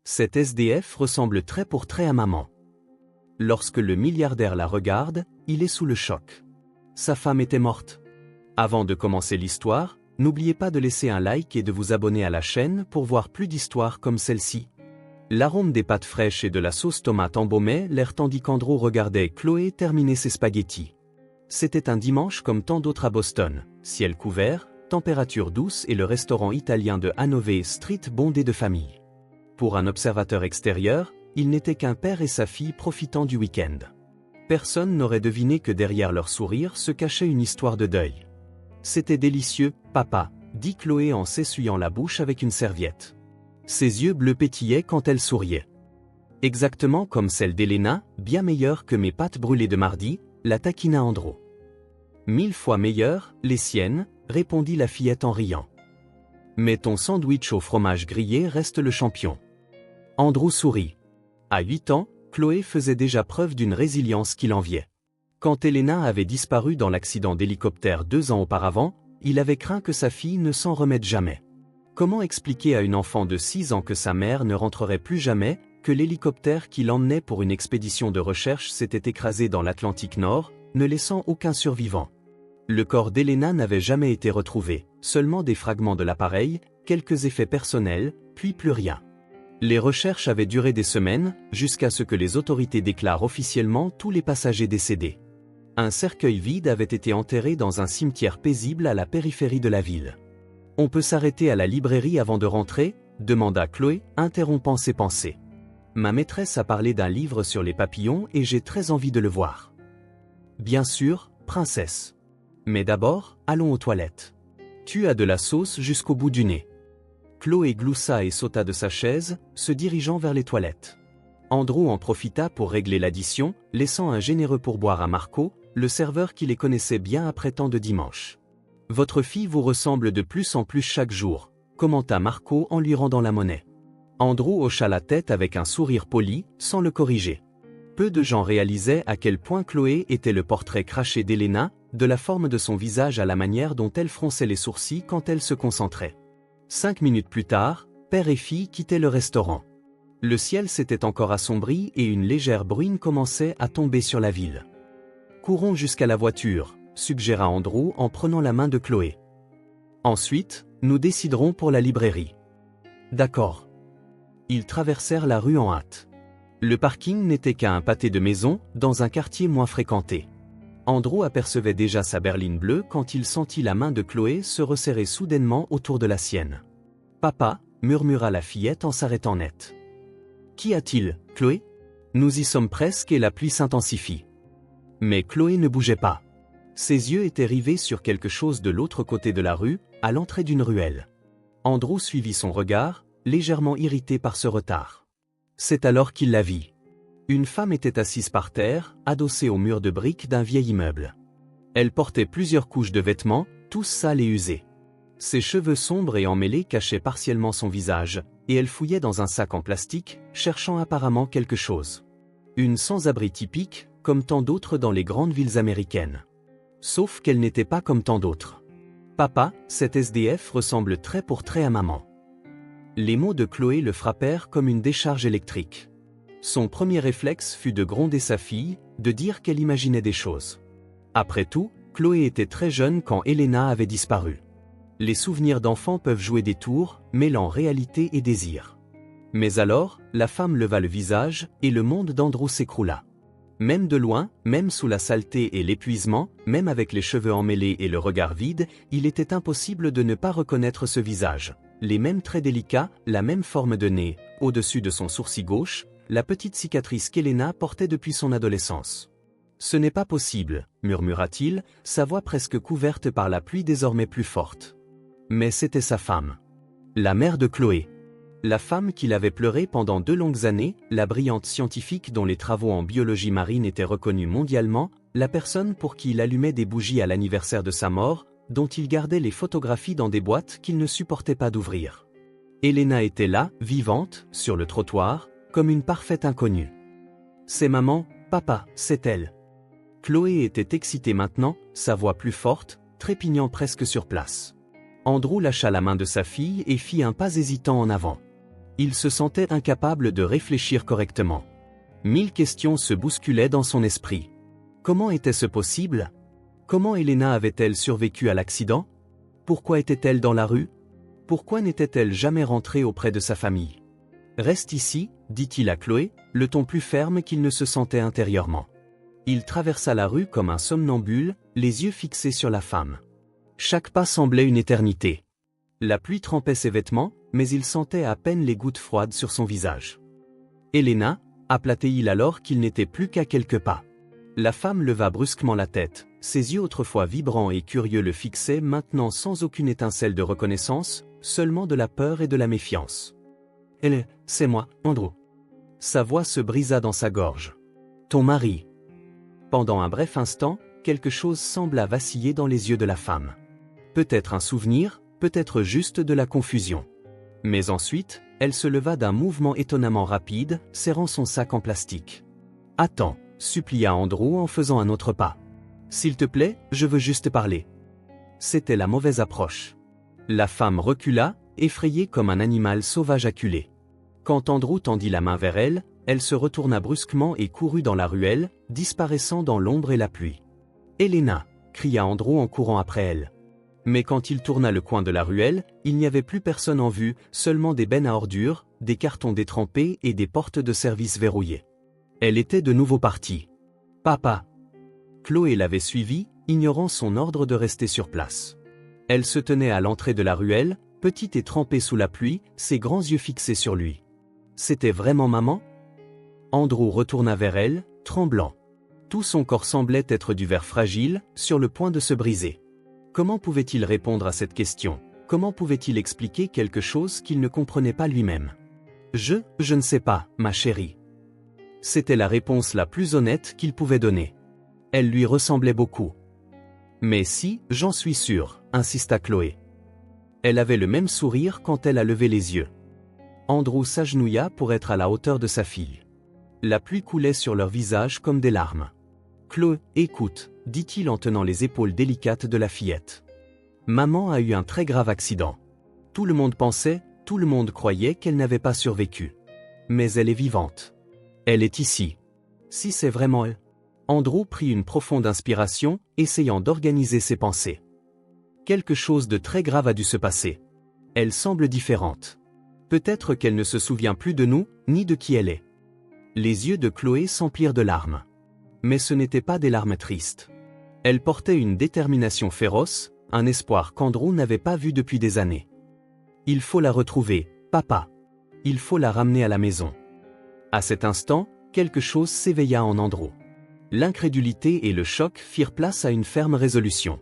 Cet SDF ressemble trait pour trait à maman. Lorsque le milliardaire la regarde, il est sous le choc. Sa femme était morte. Avant de commencer l'histoire, n'oubliez pas de laisser un like et de vous abonner à la chaîne pour voir plus d'histoires comme celle-ci. L'arôme des pâtes fraîches et de la sauce tomate embaumait l'air tandis qu'Andrew regardait Chloé terminer ses spaghettis. C'était un dimanche comme tant d'autres à Boston, ciel couvert, température douce et le restaurant italien de Hanover Street bondé de familles. Pour un observateur extérieur, il n'était qu'un père et sa fille profitant du week-end. Personne n'aurait deviné que derrière leur sourire se cachait une histoire de deuil. C'était délicieux, papa, dit Chloé en s'essuyant la bouche avec une serviette. Ses yeux bleus pétillaient quand elle souriait. Exactement comme celle d'Elena, bien meilleure que mes pâtes brûlées de mardi, la taquina Andrew. 1000 fois meilleures, les siennes, répondit la fillette en riant. Mais ton sandwich au fromage grillé reste le champion. Andrew sourit. À 8 ans, Chloé faisait déjà preuve d'une résilience qui l'enviait. Quand Elena avait disparu dans l'accident d'hélicoptère 2 ans auparavant, il avait craint que sa fille ne s'en remette jamais. Comment expliquer à une enfant de 6 ans que sa mère ne rentrerait plus jamais, que l'hélicoptère qui l'emmenait pour une expédition de recherche s'était écrasé dans l'Atlantique Nord, ne laissant aucun survivant? Le corps d'Elena n'avait jamais été retrouvé, seulement des fragments de l'appareil, quelques effets personnels, puis plus rien. Les recherches avaient duré des semaines, jusqu'à ce que les autorités déclarent officiellement tous les passagers décédés. Un cercueil vide avait été enterré dans un cimetière paisible à la périphérie de la ville. « On peut s'arrêter à la librairie avant de rentrer ?» demanda Chloé, interrompant ses pensées. « Ma maîtresse a parlé d'un livre sur les papillons et j'ai très envie de le voir. »« Bien sûr, princesse. Mais d'abord, allons aux toilettes. Tu as de la sauce jusqu'au bout du nez. » Chloé gloussa et sauta de sa chaise, se dirigeant vers les toilettes. Andrew en profita pour régler l'addition, laissant un généreux pourboire à Marco, le serveur qui les connaissait bien après tant de dimanches. « Votre fille vous ressemble de plus en plus chaque jour, » commenta Marco en lui rendant la monnaie. Andrew hocha la tête avec un sourire poli, sans le corriger. Peu de gens réalisaient à quel point Chloé était le portrait craché d'Elena, de la forme de son visage à la manière dont elle fronçait les sourcils quand elle se concentrait. 5 minutes plus tard, père et fille quittaient le restaurant. Le ciel s'était encore assombri et une légère bruine commençait à tomber sur la ville. « Courons jusqu'à la voiture », suggéra Andrew en prenant la main de Chloé. « Ensuite, nous déciderons pour la librairie. »« D'accord. » Ils traversèrent la rue en hâte. Le parking n'était qu'à un pâté de maison, dans un quartier moins fréquenté. Andrew apercevait déjà sa berline bleue quand il sentit la main de Chloé se resserrer soudainement autour de la sienne. « Papa » murmura la fillette en s'arrêtant net. « Qu'y a-t-il, Chloé ? Nous y sommes presque et la pluie s'intensifie. » Mais Chloé ne bougeait pas. Ses yeux étaient rivés sur quelque chose de l'autre côté de la rue, à l'entrée d'une ruelle. Andrew suivit son regard, légèrement irrité par ce retard. C'est alors qu'il la vit. Une femme était assise par terre, adossée au mur de briques d'un vieil immeuble. Elle portait plusieurs couches de vêtements, tous sales et usés. Ses cheveux sombres et emmêlés cachaient partiellement son visage, et elle fouillait dans un sac en plastique, cherchant apparemment quelque chose. Une sans-abri typique, comme tant d'autres dans les grandes villes américaines. Sauf qu'elle n'était pas comme tant d'autres. « Papa, cet SDF ressemble trait pour trait à maman. » Les mots de Chloé le frappèrent comme une décharge électrique. Son premier réflexe fut de gronder sa fille, de dire qu'elle imaginait des choses. Après tout, Chloé était très jeune quand Elena avait disparu. Les souvenirs d'enfants peuvent jouer des tours, mêlant réalité et désir. Mais alors, la femme leva le visage, et le monde d'Andrew s'écroula. Même de loin, même sous la saleté et l'épuisement, même avec les cheveux emmêlés et le regard vide, il était impossible de ne pas reconnaître ce visage. Les mêmes traits délicats, la même forme de nez, au-dessus de son sourcil gauche, la petite cicatrice qu'Elena portait depuis son adolescence. « Ce n'est pas possible », murmura-t-il, sa voix presque couverte par la pluie désormais plus forte. Mais c'était sa femme. La mère de Chloé. La femme qu'il avait pleurée pendant 2 longues années, la brillante scientifique dont les travaux en biologie marine étaient reconnus mondialement, la personne pour qui il allumait des bougies à l'anniversaire de sa mort, dont il gardait les photographies dans des boîtes qu'il ne supportait pas d'ouvrir. Elena était là, vivante, sur le trottoir, comme une parfaite inconnue. « C'est maman, papa, c'est elle. » Chloé était excitée maintenant, sa voix plus forte, trépignant presque sur place. Andrew lâcha la main de sa fille et fit un pas hésitant en avant. Il se sentait incapable de réfléchir correctement. 1000 questions se bousculaient dans son esprit. Comment était-ce possible? Comment Elena avait-elle survécu à l'accident? Pourquoi était-elle dans la rue? Pourquoi n'était-elle jamais rentrée auprès de sa famille? Reste ici, dit-il à Chloé, le ton plus ferme qu'il ne se sentait intérieurement. Il traversa la rue comme un somnambule, les yeux fixés sur la femme. Chaque pas semblait une éternité. La pluie trempait ses vêtements, mais il sentait à peine les gouttes froides sur son visage. Elena, appelait-il alors qu'il n'était plus qu'à quelques pas. La femme leva brusquement la tête, ses yeux autrefois vibrants et curieux le fixaient maintenant sans aucune étincelle de reconnaissance, seulement de la peur et de la méfiance. « C'est moi, Andrew. » Sa voix se brisa dans sa gorge. « Ton mari. » Pendant un bref instant, quelque chose sembla vaciller dans les yeux de la femme. Peut-être un souvenir, peut-être juste de la confusion. Mais ensuite, elle se leva d'un mouvement étonnamment rapide, serrant son sac en plastique. « Attends, » supplia Andrew en faisant un autre pas. « S'il te plaît, je veux juste parler. » C'était la mauvaise approche. La femme recula, effrayée comme un animal sauvage acculé. Quand Andrew tendit la main vers elle, elle se retourna brusquement et courut dans la ruelle, disparaissant dans l'ombre et la pluie. « Elena !» cria Andrew en courant après elle. Mais quand il tourna le coin de la ruelle, il n'y avait plus personne en vue, seulement des bennes à ordures, des cartons détrempés et des portes de service verrouillées. Elle était de nouveau partie. « Papa !» Chloé l'avait suivie, ignorant son ordre de rester sur place. Elle se tenait à l'entrée de la ruelle, petite et trempée sous la pluie, ses grands yeux fixés sur lui. C'était vraiment maman? Andrew retourna vers elle, tremblant. Tout son corps semblait être du verre fragile, sur le point de se briser. Comment pouvait-il répondre à cette question? Comment pouvait-il expliquer quelque chose qu'il ne comprenait pas lui-même? Je ne sais pas, ma chérie. C'était la réponse la plus honnête qu'il pouvait donner. Elle lui ressemblait beaucoup. Mais si, j'en suis sûr, insista Chloé. Elle avait le même sourire quand elle a levé les yeux. Andrew s'agenouilla pour être à la hauteur de sa fille. La pluie coulait sur leur visage comme des larmes. « Chloé, écoute, » dit-il en tenant les épaules délicates de la fillette. « Maman a eu un très grave accident. Tout le monde pensait, tout le monde croyait qu'elle n'avait pas survécu. Mais elle est vivante. Elle est ici. Si c'est vraiment elle. » Andrew prit une profonde inspiration, essayant d'organiser ses pensées. Quelque chose de très grave a dû se passer. Elle semble différente. Peut-être qu'elle ne se souvient plus de nous, ni de qui elle est. Les yeux de Chloé s'emplirent de larmes. Mais ce n'étaient pas des larmes tristes. Elle portait une détermination féroce, un espoir qu'Andrew n'avait pas vu depuis des années. Il faut la retrouver, papa. Il faut la ramener à la maison. À cet instant, quelque chose s'éveilla en Andrew. L'incrédulité et le choc firent place à une ferme résolution.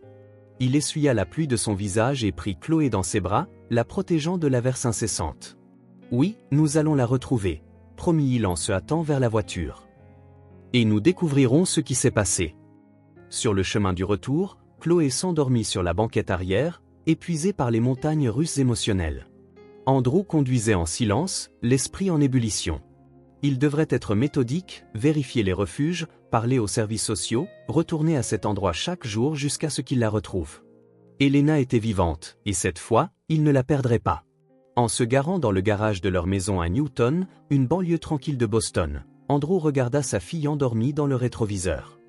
Il essuya la pluie de son visage et prit Chloé dans ses bras, la protégeant de l'averse incessante. « Oui, nous allons la retrouver », promit-il en se hâtant vers la voiture. « Et nous découvrirons ce qui s'est passé. » Sur le chemin du retour, Chloé s'endormit sur la banquette arrière, épuisée par les montagnes russes émotionnelles. Andrew conduisait en silence, l'esprit en ébullition. Il devrait être méthodique, vérifier les refuges, parler aux services sociaux, retourner à cet endroit chaque jour jusqu'à ce qu'il la retrouve. Elena était vivante, et cette fois, il ne la perdrait pas. En se garant dans le garage de leur maison à Newton, une banlieue tranquille de Boston, Andrew regarda sa fille endormie dans le rétroviseur.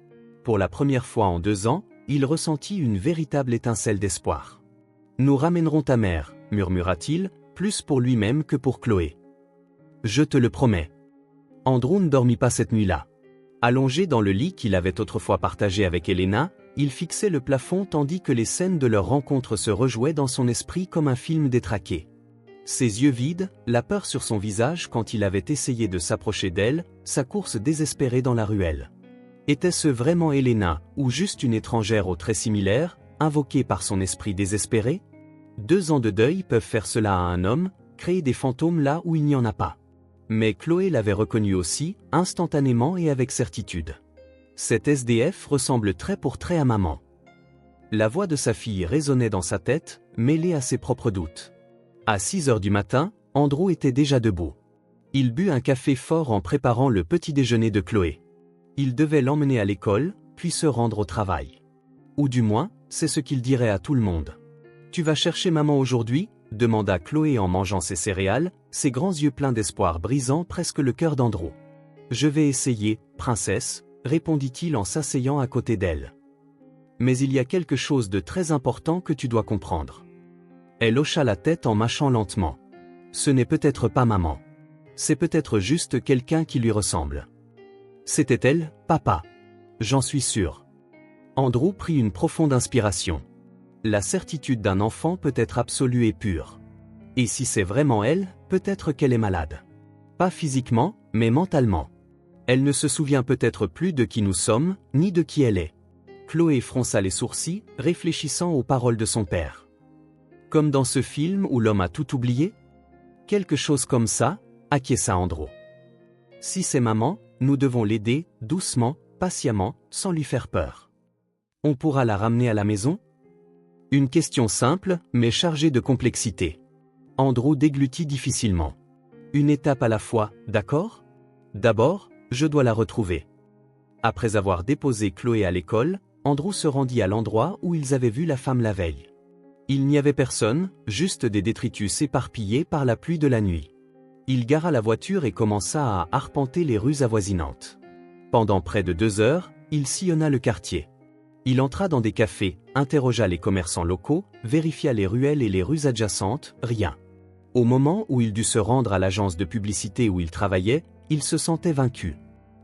Pour la première fois en 2 ans, il ressentit une véritable étincelle d'espoir. « Nous ramènerons ta mère », murmura-t-il, plus pour lui-même que pour Chloé. « Je te le promets. » Andrew ne dormit pas cette nuit-là. Allongé dans le lit qu'il avait autrefois partagé avec Elena, il fixait le plafond tandis que les scènes de leur rencontre se rejouaient dans son esprit comme un film détraqué. Ses yeux vides, la peur sur son visage quand il avait essayé de s'approcher d'elle, sa course désespérée dans la ruelle. Était-ce vraiment Elena, ou juste une étrangère aux traits similaires, invoquée par son esprit désespéré? 2 ans de deuil peuvent faire cela à un homme, créer des fantômes là où il n'y en a pas. Mais Chloé l'avait reconnu aussi, instantanément et avec certitude. Cet SDF ressemble trait pour trait à maman. La voix de sa fille résonnait dans sa tête, mêlée à ses propres doutes. À 6 heures du matin, Andrew était déjà debout. Il but un café fort en préparant le petit déjeuner de Chloé. Il devait l'emmener à l'école, puis se rendre au travail. Ou du moins, c'est ce qu'il dirait à tout le monde. « Tu vas chercher maman aujourd'hui ?» demanda Chloé en mangeant ses céréales, ses grands yeux pleins d'espoir brisant presque le cœur d'Andrew. « Je vais essayer, princesse, répondit-il en s'asseyant à côté d'elle. Mais il y a quelque chose de très important que tu dois comprendre. Elle hocha la tête en mâchant lentement. Ce n'est peut-être pas maman. C'est peut-être juste quelqu'un qui lui ressemble. C'était elle, papa. J'en suis sûr. Andrew prit une profonde inspiration. La certitude d'un enfant peut être absolue et pure. Et si c'est vraiment elle, peut-être qu'elle est malade. Pas physiquement, mais mentalement. Elle ne se souvient peut-être plus de qui nous sommes, ni de qui elle est. Chloé fronça les sourcils, réfléchissant aux paroles de son père. Comme dans ce film où l'homme a tout oublié? Quelque chose comme ça, acquiesça Andrew. Si c'est maman, nous devons l'aider, doucement, patiemment, sans lui faire peur. On pourra la ramener à la maison? Une question simple, mais chargée de complexité. Andrew déglutit difficilement. Une étape à la fois, d'accord? D'abord, je dois la retrouver. Après avoir déposé Chloé à l'école, Andrew se rendit à l'endroit où ils avaient vu la femme la veille. Il n'y avait personne, juste des détritus éparpillés par la pluie de la nuit. Il gara la voiture et commença à arpenter les rues avoisinantes. Pendant près de 2 heures, il sillonna le quartier. Il entra dans des cafés, interrogea les commerçants locaux, vérifia les ruelles et les rues adjacentes, rien. Au moment où il dut se rendre à l'agence de publicité où il travaillait, il se sentait vaincu.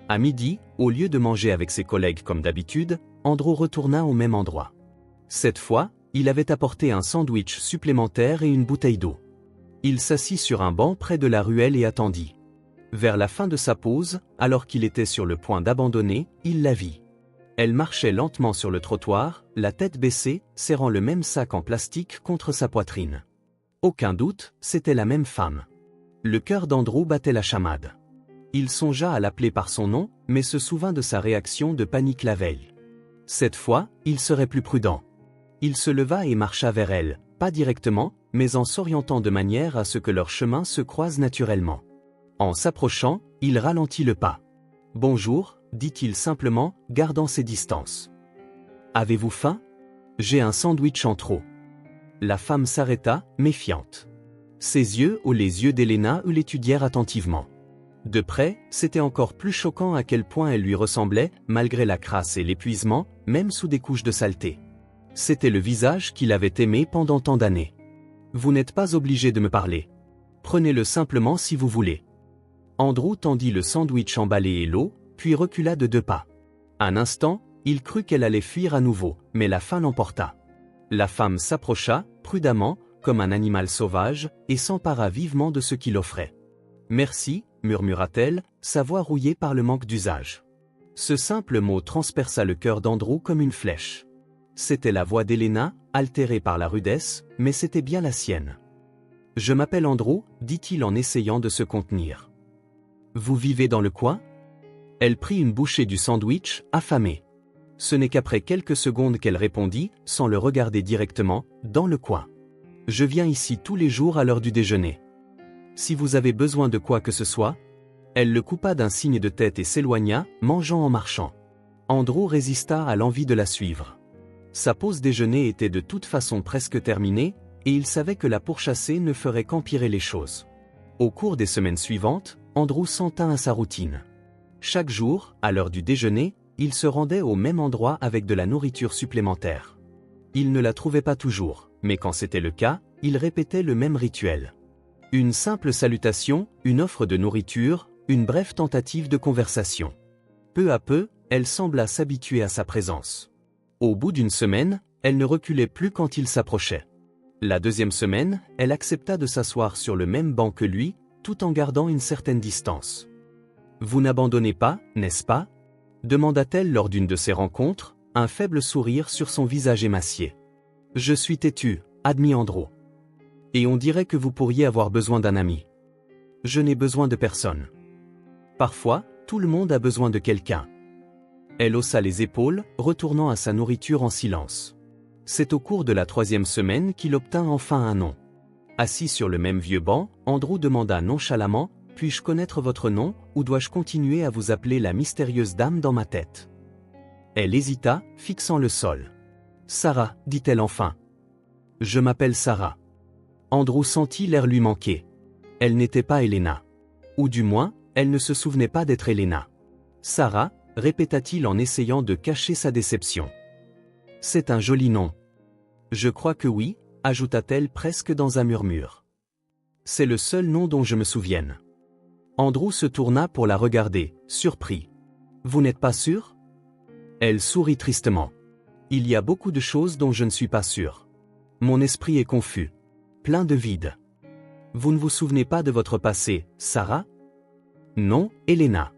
À midi, au lieu de manger avec ses collègues comme d'habitude, Andrew retourna au même endroit. Cette fois, il avait apporté un sandwich supplémentaire et une bouteille d'eau. Il s'assit sur un banc près de la ruelle et attendit. Vers la fin de sa pause, alors qu'il était sur le point d'abandonner, il la vit. Elle marchait lentement sur le trottoir, la tête baissée, serrant le même sac en plastique contre sa poitrine. Aucun doute, c'était la même femme. Le cœur d'Andrew battait la chamade. Il songea à l'appeler par son nom, mais se souvint de sa réaction de panique la veille. Cette fois, il serait plus prudent. Il se leva et marcha vers elle, pas directement, mais en s'orientant de manière à ce que leurs chemins se croisent naturellement. En s'approchant, il ralentit le pas. « Bonjour », dit-il simplement, gardant ses distances. « Avez-vous faim? J'ai un sandwich en trop. » La femme s'arrêta, méfiante. Ses yeux ou les yeux d'Elena l'étudièrent attentivement. De près, c'était encore plus choquant à quel point elle lui ressemblait, malgré la crasse et l'épuisement, même sous des couches de saleté. C'était le visage qu'il avait aimé pendant tant d'années. « Vous n'êtes pas obligé de me parler. Prenez-le simplement si vous voulez. » Andrew tendit le sandwich emballé et l'eau, puis recula de 2 pas. Un instant, il crut qu'elle allait fuir à nouveau, mais la faim l'emporta. La femme s'approcha, prudemment, comme un animal sauvage, et s'empara vivement de ce qu'il offrait. « Merci », murmura-t-elle, sa voix rouillée par le manque d'usage. Ce simple mot transperça le cœur d'Andrew comme une flèche. C'était la voix d'Elena, altérée par la rudesse, mais c'était bien la sienne. « Je m'appelle Andrew », dit-il en essayant de se contenir. « Vous vivez dans le coin ?» Elle prit une bouchée du sandwich, affamée. Ce n'est qu'après quelques secondes qu'elle répondit, sans le regarder directement, « Dans le coin. Je viens ici tous les jours à l'heure du déjeuner. Si vous avez besoin de quoi que ce soit… » Elle le coupa d'un signe de tête et s'éloigna, mangeant en marchant. Andrew résista à l'envie de la suivre. Sa pause déjeuner était de toute façon presque terminée, et il savait que la pourchasser ne ferait qu'empirer les choses. Au cours des semaines suivantes, Andrew s'en tint à sa routine. Chaque jour, à l'heure du déjeuner, il se rendait au même endroit avec de la nourriture supplémentaire. Il ne la trouvait pas toujours, mais quand c'était le cas, il répétait le même rituel. Une simple salutation, une offre de nourriture, une brève tentative de conversation. Peu à peu, elle sembla s'habituer à sa présence. Au bout d'une semaine, elle ne reculait plus quand il s'approchait. La 2e semaine, elle accepta de s'asseoir sur le même banc que lui, tout en gardant une certaine distance. « Vous n'abandonnez pas, n'est-ce pas ?» demanda-t-elle lors d'une de ces rencontres, un faible sourire sur son visage émacié. « Je suis têtu, » admit Andrew. « Et on dirait que vous pourriez avoir besoin d'un ami. »« Je n'ai besoin de personne. » Parfois, tout le monde a besoin de quelqu'un. Elle haussa les épaules, retournant à sa nourriture en silence. C'est au cours de la 3e semaine qu'il obtint enfin un nom. Assis sur le même vieux banc, Andrew demanda nonchalamment « Puis-je connaître votre nom, ou dois-je continuer à vous appeler la mystérieuse dame dans ma tête ?» Elle hésita, fixant le sol. « Sarah, dit-elle enfin. »« Je m'appelle Sarah. » Andrew sentit l'air lui manquer. Elle n'était pas Elena. Ou du moins, elle ne se souvenait pas d'être Elena. Sarah, répéta-t-il en essayant de cacher sa déception. C'est un joli nom. Je crois que oui, ajouta-t-elle presque dans un murmure. C'est le seul nom dont je me souvienne. Andrew se tourna pour la regarder, surpris. Vous n'êtes pas sûr? Elle sourit tristement. Il y a beaucoup de choses dont je ne suis pas sûr. Mon esprit est confus. Plein de vide. Vous ne vous souvenez pas de votre passé, Sarah? Non, Elena.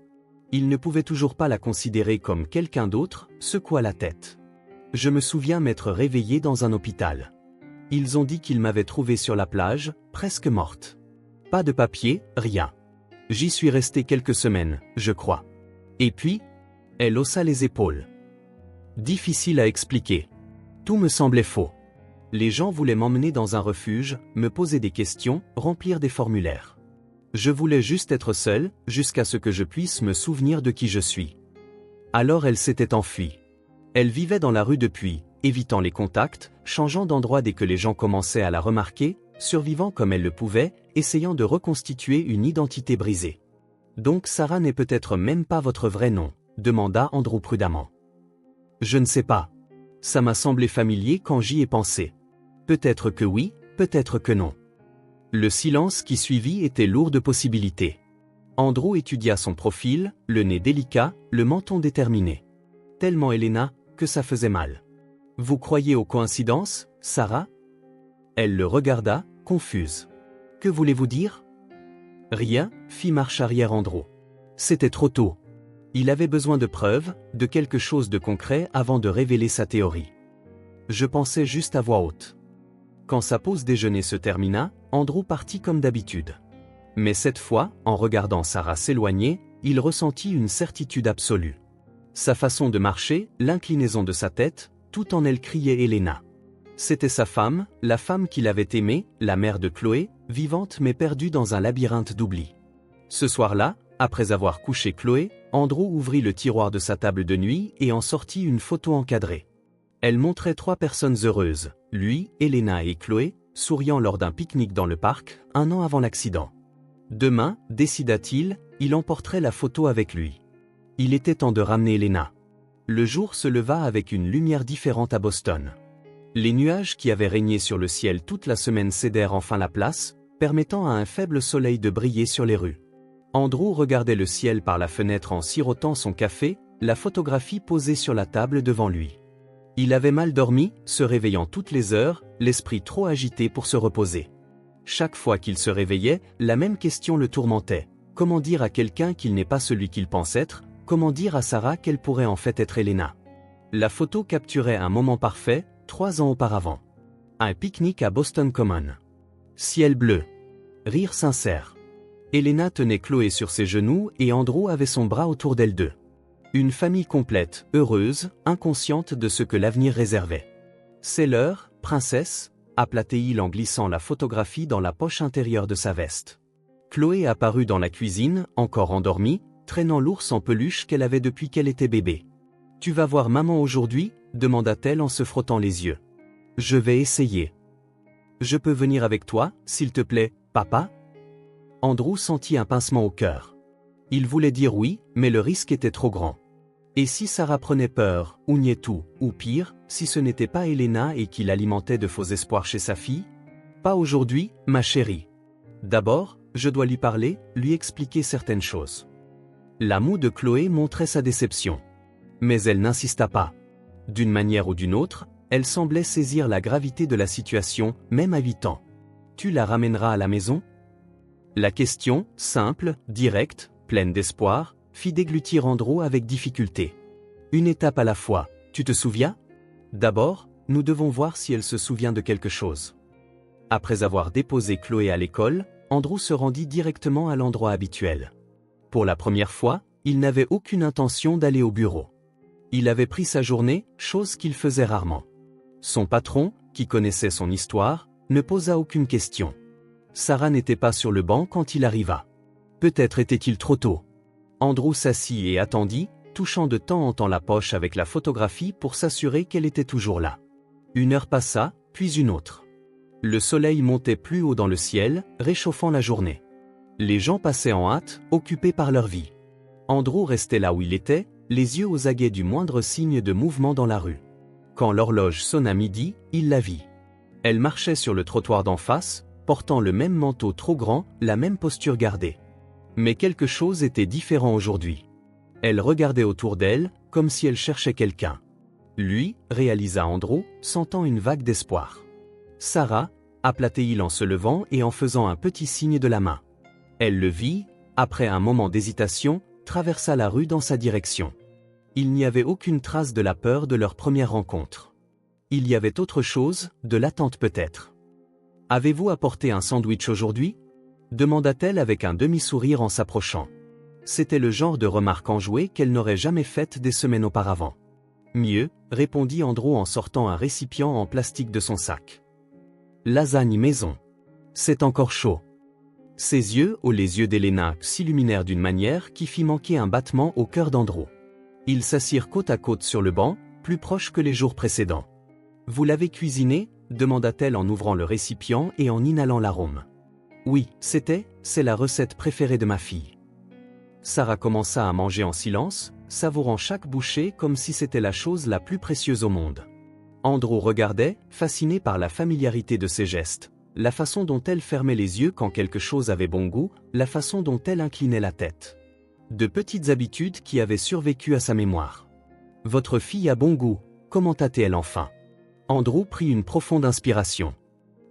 Il ne pouvait toujours pas la considérer comme quelqu'un d'autre, secoua la tête. Je me souviens m'être réveillé dans un hôpital. Ils ont dit qu'ils m'avaient trouvée sur la plage, presque morte. Pas de papier, rien. J'y suis resté quelques semaines, je crois. Et puis, elle haussa les épaules. Difficile à expliquer. Tout me semblait faux. Les gens voulaient m'emmener dans un refuge, me poser des questions, remplir des formulaires. Je voulais juste être seule, jusqu'à ce que je puisse me souvenir de qui je suis. Alors elle s'était enfuie. Elle vivait dans la rue depuis, évitant les contacts, changeant d'endroit dès que les gens commençaient à la remarquer, survivant comme elle le pouvait, essayant de reconstituer une identité brisée. Donc Sarah n'est peut-être même pas votre vrai nom, demanda Andrew prudemment. Je ne sais pas. Ça m'a semblé familier quand j'y ai pensé. Peut-être que oui, peut-être que non. Le silence qui suivit était lourd de possibilités. Andrew étudia son profil, le nez délicat, le menton déterminé. Tellement Elena, que ça faisait mal. Vous croyez aux coïncidences, Sarah? Elle le regarda, confuse. Que voulez-vous dire? Rien, fit marche arrière Andrew. C'était trop tôt. Il avait besoin de preuves, de quelque chose de concret avant de révéler sa théorie. Je pensais juste à voix haute. Quand sa pause déjeuner se termina, Andrew partit comme d'habitude. Mais cette fois, en regardant Sarah s'éloigner, il ressentit une certitude absolue. Sa façon de marcher, l'inclinaison de sa tête, tout en elle criait Elena. C'était sa femme, la femme qu'il avait aimée, la mère de Chloé, vivante mais perdue dans un labyrinthe d'oubli. Ce soir-là, après avoir couché Chloé, Andrew ouvrit le tiroir de sa table de nuit et en sortit une photo encadrée. Elle montrait 3 personnes heureuses, lui, Elena et Chloé, souriant lors d'un pique-nique dans le parc, 1 an avant l'accident. Demain, décida-t-il, il emporterait la photo avec lui. Il était temps de ramener Elena. Le jour se leva avec une lumière différente à Boston. Les nuages qui avaient régné sur le ciel toute la semaine cédèrent enfin la place, permettant à un faible soleil de briller sur les rues. Andrew regardait le ciel par la fenêtre en sirotant son café, la photographie posée sur la table devant lui. Il avait mal dormi, se réveillant toutes les heures, l'esprit trop agité pour se reposer. Chaque fois qu'il se réveillait, la même question le tourmentait. Comment dire à quelqu'un qu'il n'est pas celui qu'il pense être? Comment dire à Sarah qu'elle pourrait en fait être Elena? La photo capturait un moment parfait, 3 ans auparavant. Un pique-nique à Boston Common. Ciel bleu. Rire sincère. Elena tenait Chloé sur ses genoux et Andrew avait son bras autour d'elle deux. Une famille complète, heureuse, inconsciente de ce que l'avenir réservait. C'est l'heure, princesse, appela-t-il en glissant la photographie dans la poche intérieure de sa veste. Chloé apparut dans la cuisine, encore endormie, traînant l'ours en peluche qu'elle avait depuis qu'elle était bébé. « Tu vas voir maman aujourd'hui » demanda-t-elle en se frottant les yeux. « Je vais essayer. »« Je peux venir avec toi, s'il te plaît, papa ?» Andrew sentit un pincement au cœur. Il voulait dire oui, mais le risque était trop grand. Et si Sarah prenait peur, ou niait tout, ou pire, si ce n'était pas Elena et qu'il alimentait de faux espoirs chez sa fille? Pas aujourd'hui, ma chérie. D'abord, je dois lui parler, lui expliquer certaines choses. La moue de Chloé montrait sa déception. Mais elle n'insista pas. D'une manière ou d'une autre, elle semblait saisir la gravité de la situation, même à 8 ans. Tu la ramèneras à la maison? La question, simple, directe, pleine d'espoir, fit déglutir Andrew avec difficulté. Une étape à la fois, tu te souviens? D'abord, nous devons voir si elle se souvient de quelque chose. Après avoir déposé Chloé à l'école, Andrew se rendit directement à l'endroit habituel. Pour la première fois, il n'avait aucune intention d'aller au bureau. Il avait pris sa journée, chose qu'il faisait rarement. Son patron, qui connaissait son histoire, ne posa aucune question. Sarah n'était pas sur le banc quand il arriva. Peut-être était-il trop tôt. Andrew s'assit et attendit, touchant de temps en temps la poche avec la photographie pour s'assurer qu'elle était toujours là. 1 heure passa, puis une autre. Le soleil montait plus haut dans le ciel, réchauffant la journée. Les gens passaient en hâte, occupés par leur vie. Andrew restait là où il était, les yeux aux aguets du moindre signe de mouvement dans la rue. Quand l'horloge sonna midi, il la vit. Elle marchait sur le trottoir d'en face, portant le même manteau trop grand, la même posture gardée. Mais quelque chose était différent aujourd'hui. Elle regardait autour d'elle, comme si elle cherchait quelqu'un. Lui, réalisa Andrew, sentant une vague d'espoir. Sarah, appela-t-il en se levant et en faisant un petit signe de la main. Elle le vit, après un moment d'hésitation, traversa la rue dans sa direction. Il n'y avait aucune trace de la peur de leur première rencontre. Il y avait autre chose, de l'attente peut-être. « Avez-vous apporté un sandwich aujourd'hui » demanda-t-elle avec un demi-sourire en s'approchant. C'était le genre de remarque enjouée qu'elle n'aurait jamais faite des semaines auparavant. « Mieux » répondit Andrew en sortant un récipient en plastique de son sac. « Lasagne maison. C'est encore chaud. » Ses yeux, les yeux d'Elena, s'illuminèrent d'une manière qui fit manquer un battement au cœur d'Andrew. Ils s'assirent côte à côte sur le banc, plus proches que les jours précédents. « Vous l'avez cuisiné » demanda-t-elle en ouvrant le récipient et en inhalant l'arôme. « Oui, c'est la recette préférée de ma fille. » Sarah commença à manger en silence, savourant chaque bouchée comme si c'était la chose la plus précieuse au monde. Andrew regardait, fasciné par la familiarité de ses gestes, la façon dont elle fermait les yeux quand quelque chose avait bon goût, la façon dont elle inclinait la tête. De petites habitudes qui avaient survécu à sa mémoire. « Votre fille a bon goût » commenta-t-elle enfin. Andrew prit une profonde inspiration.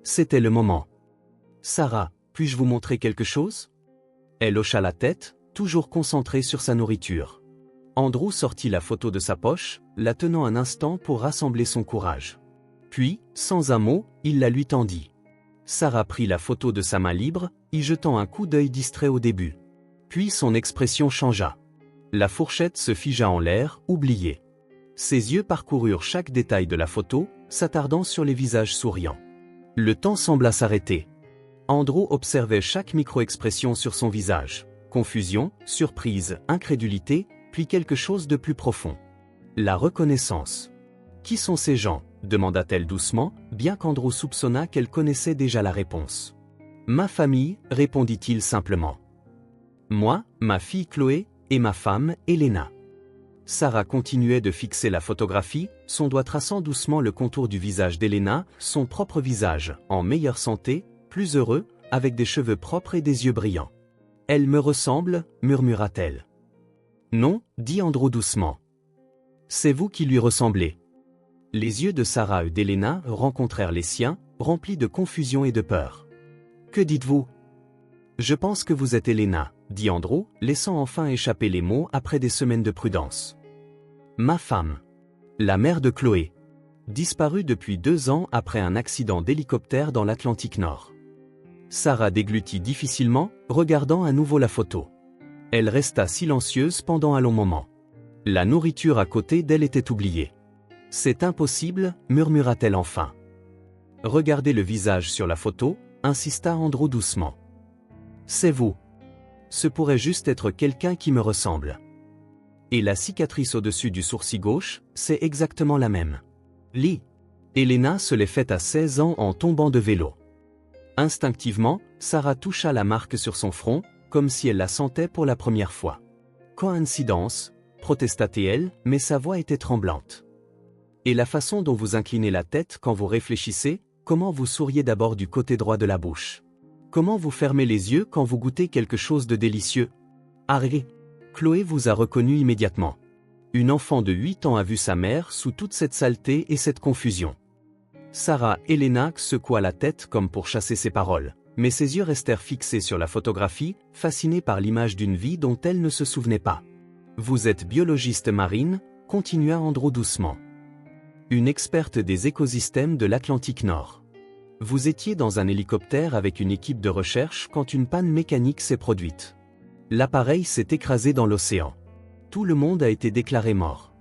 C'était le moment. « Sarah, puis-je vous montrer quelque chose ?» Elle hocha la tête, toujours concentrée sur sa nourriture. Andrew sortit la photo de sa poche, la tenant un instant pour rassembler son courage. Puis, sans un mot, il la lui tendit. Sarah prit la photo de sa main libre, y jetant un coup d'œil distrait au début. Puis son expression changea. La fourchette se figea en l'air, oubliée. Ses yeux parcoururent chaque détail de la photo, s'attardant sur les visages souriants. Le temps sembla s'arrêter. Andrew observait chaque micro-expression sur son visage. Confusion, surprise, incrédulité, puis quelque chose de plus profond. La reconnaissance. « Qui sont ces gens » demanda-t-elle doucement, bien qu'Andrew soupçonna qu'elle connaissait déjà la réponse. « Ma famille » répondit-il simplement. « Moi, ma fille Chloé, et ma femme, Elena. » Sarah continuait de fixer la photographie, son doigt traçant doucement le contour du visage d'Elena, son propre visage, en meilleure santé, plus heureux, avec des cheveux propres et des yeux brillants. « Elle me ressemble » murmura-t-elle. « Non » dit Andrew doucement. « C'est vous qui lui ressemblez. » Les yeux de Sarah et d'Elena rencontrèrent les siens, remplis de confusion et de peur. « Que dites-vous » ? « Je pense que vous êtes Elena » dit Andrew, laissant enfin échapper les mots après des semaines de prudence. « Ma femme. La mère de Chloé. Disparue depuis 2 ans après un accident d'hélicoptère dans l'Atlantique Nord. » Sarah déglutit difficilement, regardant à nouveau la photo. Elle resta silencieuse pendant un long moment. La nourriture à côté d'elle était oubliée. « C'est impossible » murmura-t-elle enfin. « Regardez le visage sur la photo » insista Andrew doucement. « C'est vous. Ce pourrait juste être quelqu'un qui me ressemble. » Et la cicatrice au-dessus du sourcil gauche, c'est exactement la même. Lee. Elena se l'est faite à 16 ans en tombant de vélo. Instinctivement, Sarah toucha la marque sur son front, comme si elle la sentait pour la première fois. « Coïncidence » protesta-t-elle, mais sa voix était tremblante. « Et la façon dont vous inclinez la tête quand vous réfléchissez, comment vous souriez d'abord du côté droit de la bouche. Comment vous fermez les yeux quand vous goûtez quelque chose de délicieux. Harry. » Chloé vous a reconnu immédiatement. Une enfant de 8 ans a vu sa mère sous toute cette saleté et cette confusion. Sarah Elena secoua la tête comme pour chasser ses paroles, mais ses yeux restèrent fixés sur la photographie, fascinés par l'image d'une vie dont elle ne se souvenait pas. « Vous êtes biologiste marine » continua Andrew doucement. « Une experte des écosystèmes de l'Atlantique Nord. Vous étiez dans un hélicoptère avec une équipe de recherche quand une panne mécanique s'est produite. L'appareil s'est écrasé dans l'océan. Tout le monde a été déclaré mort. »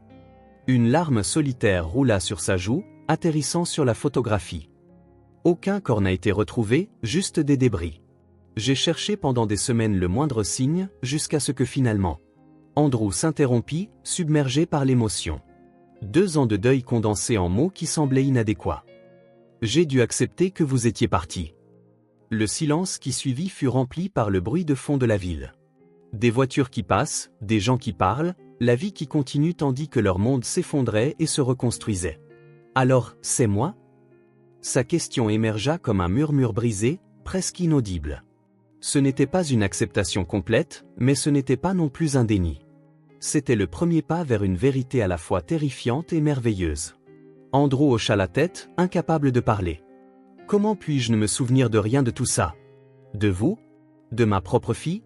Une larme solitaire roula sur sa joue, atterrissant sur la photographie. Aucun corps n'a été retrouvé, juste des débris. J'ai cherché pendant des semaines le moindre signe, jusqu'à ce que finalement... Andrew s'interrompit, submergé par l'émotion. 2 ans de deuil condensés en mots qui semblaient inadéquats. J'ai dû accepter que vous étiez parti. Le silence qui suivit fut rempli par le bruit de fond de la ville. Des voitures qui passent, des gens qui parlent, la vie qui continue tandis que leur monde s'effondrait et se reconstruisait. Alors, c'est moi ? Sa question émergea comme un murmure brisé, presque inaudible. Ce n'était pas une acceptation complète, mais ce n'était pas non plus un déni. C'était le premier pas vers une vérité à la fois terrifiante et merveilleuse. Andrew hocha la tête, incapable de parler. Comment puis-je ne me souvenir de rien de tout ça ? De vous ? De ma propre fille ?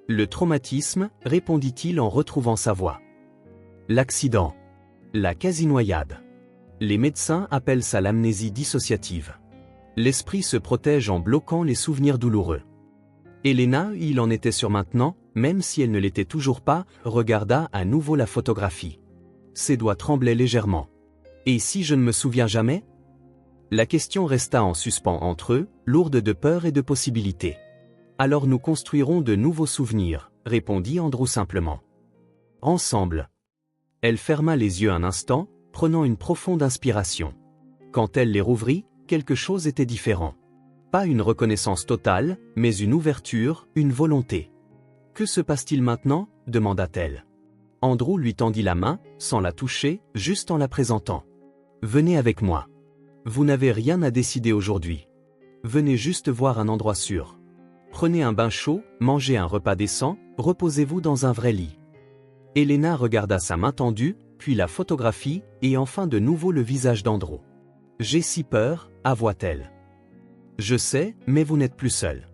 Le traumatisme, répondit-il en retrouvant sa voix. L'accident. La quasi-noyade. Les médecins appellent ça l'amnésie dissociative. L'esprit se protège en bloquant les souvenirs douloureux. Elena, il en était sûr maintenant, même si elle ne l'était toujours pas, regarda à nouveau la photographie. Ses doigts tremblaient légèrement. Et si je ne me souviens jamais ? La question resta en suspens entre eux, lourde de peur et de possibilités. Alors nous construirons de nouveaux souvenirs, répondit Andrew simplement. Ensemble. Elle ferma les yeux un instant, prenant une profonde inspiration. Quand elle les rouvrit, quelque chose était différent. Pas une reconnaissance totale, mais une ouverture, une volonté. Que se passe-t-il maintenant ? Demanda-t-elle. Andrew lui tendit la main, sans la toucher, juste en la présentant. Venez avec moi. Vous n'avez rien à décider aujourd'hui. Venez juste voir un endroit sûr. Prenez un bain chaud, mangez un repas décent, reposez-vous dans un vrai lit. Elena regarda sa main tendue, puis la photographie, et enfin de nouveau le visage d'Andrew. J'ai si peur, avoua-t-elle. Je sais, mais vous n'êtes plus seul.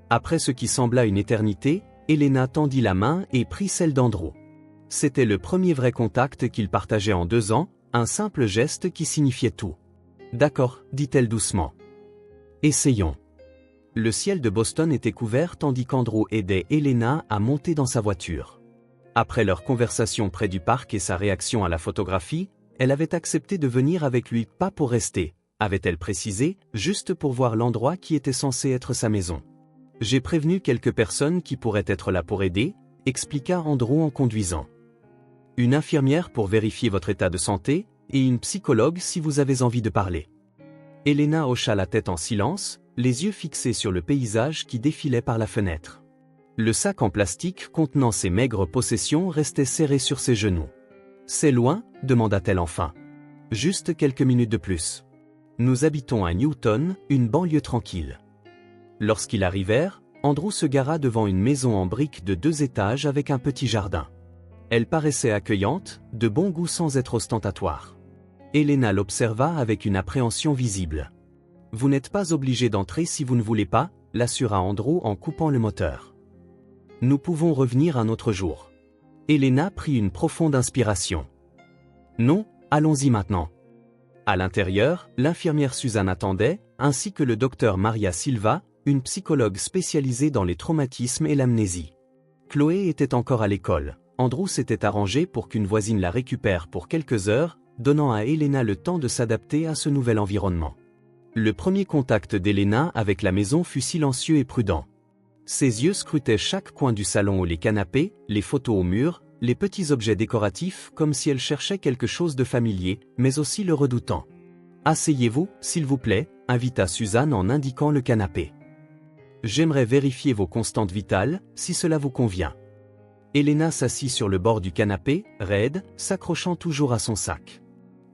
Après ce qui sembla une éternité, Elena tendit la main et prit celle d'Andrew. C'était le premier vrai contact qu'ils partageaient en 2 ans, un simple geste qui signifiait tout. D'accord, dit-elle doucement. Essayons. Le ciel de Boston était couvert tandis qu'Andrew aidait Elena à monter dans sa voiture. Après leur conversation près du parc et sa réaction à la photographie, elle avait accepté de venir avec lui, pas pour rester, avait-elle précisé, juste pour voir l'endroit qui était censé être sa maison. J'ai prévenu quelques personnes qui pourraient être là pour aider, expliqua Andrew en conduisant. Une infirmière pour vérifier votre état de santé, et une psychologue si vous avez envie de parler. Elena hocha la tête en silence, les yeux fixés sur le paysage qui défilait par la fenêtre. Le sac en plastique contenant ses maigres possessions restait serré sur ses genoux. C'est loin ? Demanda-t-elle enfin. Juste quelques minutes de plus. Nous habitons à Newton, une banlieue tranquille. Lorsqu'ils arrivèrent, Andrew se gara devant une maison en briques de 2 étages avec un petit jardin. Elle paraissait accueillante, de bon goût sans être ostentatoire. Elena l'observa avec une appréhension visible. Vous n'êtes pas obligé d'entrer si vous ne voulez pas, l'assura Andrew en coupant le moteur. Nous pouvons revenir un autre jour. Elena prit une profonde inspiration. Non, allons-y maintenant. À l'intérieur, l'infirmière Suzanne attendait, ainsi que le docteur Maria Silva, une psychologue spécialisée dans les traumatismes et l'amnésie. Chloé était encore à l'école. Andrew s'était arrangé pour qu'une voisine la récupère pour quelques heures, donnant à Elena le temps de s'adapter à ce nouvel environnement. Le premier contact d'Elena avec la maison fut silencieux et prudent. Ses yeux scrutaient chaque coin du salon ou les canapés, les photos au mur, les petits objets décoratifs comme si elle cherchait quelque chose de familier, mais aussi le redoutant. « Asseyez-vous, s'il vous plaît », invita Suzanne en indiquant le canapé. « J'aimerais vérifier vos constantes vitales, si cela vous convient. » Elena s'assit sur le bord du canapé, raide, s'accrochant toujours à son sac.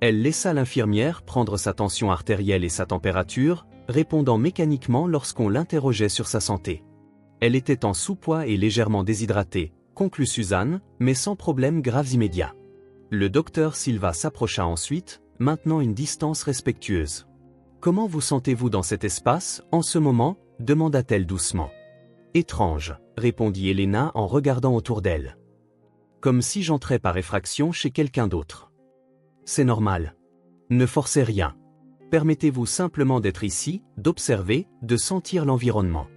Elle laissa l'infirmière prendre sa tension artérielle et sa température, répondant mécaniquement lorsqu'on l'interrogeait sur sa santé. Elle était en sous-poids et légèrement déshydratée, conclut Suzanne, mais sans problème graves immédiats. Le docteur Silva s'approcha ensuite, maintenant une distance respectueuse. « Comment vous sentez-vous dans cet espace, en ce moment ?» demanda-t-elle doucement. « Étrange », répondit Elena en regardant autour d'elle. « Comme si j'entrais par effraction chez quelqu'un d'autre. » « C'est normal. Ne forcez rien. Permettez-vous simplement d'être ici, d'observer, de sentir l'environnement. »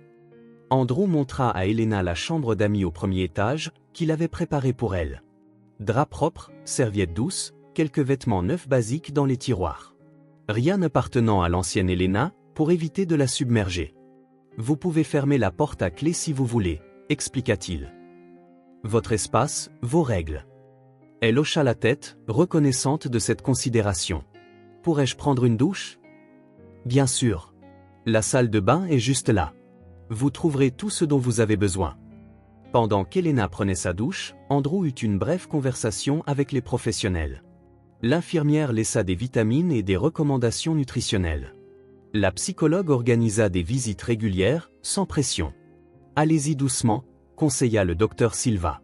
Andrew montra à Elena la chambre d'amis au premier étage, qu'il avait préparée pour elle. Drap propre, serviettes douces, quelques vêtements neufs basiques dans les tiroirs. Rien n'appartenant à l'ancienne Elena, pour éviter de la submerger. « Vous pouvez fermer la porte à clé si vous voulez, » expliqua-t-il. « Votre espace, vos règles. » Elle hocha la tête, reconnaissante de cette considération. « Pourrais-je prendre une douche ?» « Bien sûr. » La salle de bain est juste là. Vous trouverez tout ce dont vous avez besoin. Pendant qu'Elena prenait sa douche, Andrew eut une brève conversation avec les professionnels. L'infirmière laissa des vitamines et des recommandations nutritionnelles. La psychologue organisa des visites régulières, sans pression. Allez-y doucement, conseilla le docteur Silva.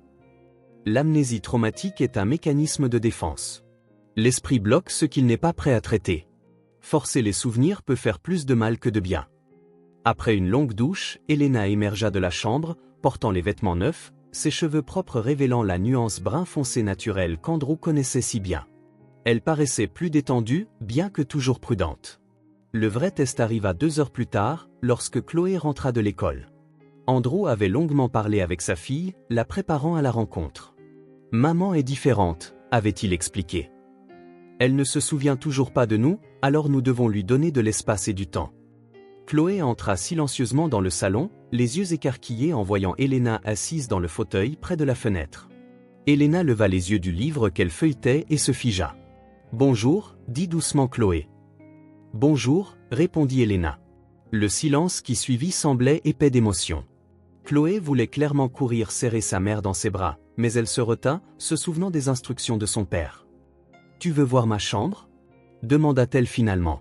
L'amnésie traumatique est un mécanisme de défense. L'esprit bloque ce qu'il n'est pas prêt à traiter. Forcer les souvenirs peut faire plus de mal que de bien. Après une longue douche, Elena émergea de la chambre, portant les vêtements neufs, ses cheveux propres révélant la nuance brun foncé naturelle qu'Andrew connaissait si bien. Elle paraissait plus détendue, bien que toujours prudente. Le vrai test arriva 2 heures plus tard, lorsque Chloé rentra de l'école. Andrew avait longuement parlé avec sa fille, la préparant à la rencontre. « Maman est différente », avait-il expliqué. « Elle ne se souvient toujours pas de nous, alors nous devons lui donner de l'espace et du temps. » Chloé entra silencieusement dans le salon, les yeux écarquillés en voyant Elena assise dans le fauteuil près de la fenêtre. Elena leva les yeux du livre qu'elle feuilletait et se figea. « Bonjour », dit doucement Chloé. « Bonjour », répondit Elena. Le silence qui suivit semblait épais d'émotion. Chloé voulait clairement courir serrer sa mère dans ses bras, mais elle se retint, se souvenant des instructions de son père. « Tu veux voir ma chambre ?» demanda-t-elle finalement.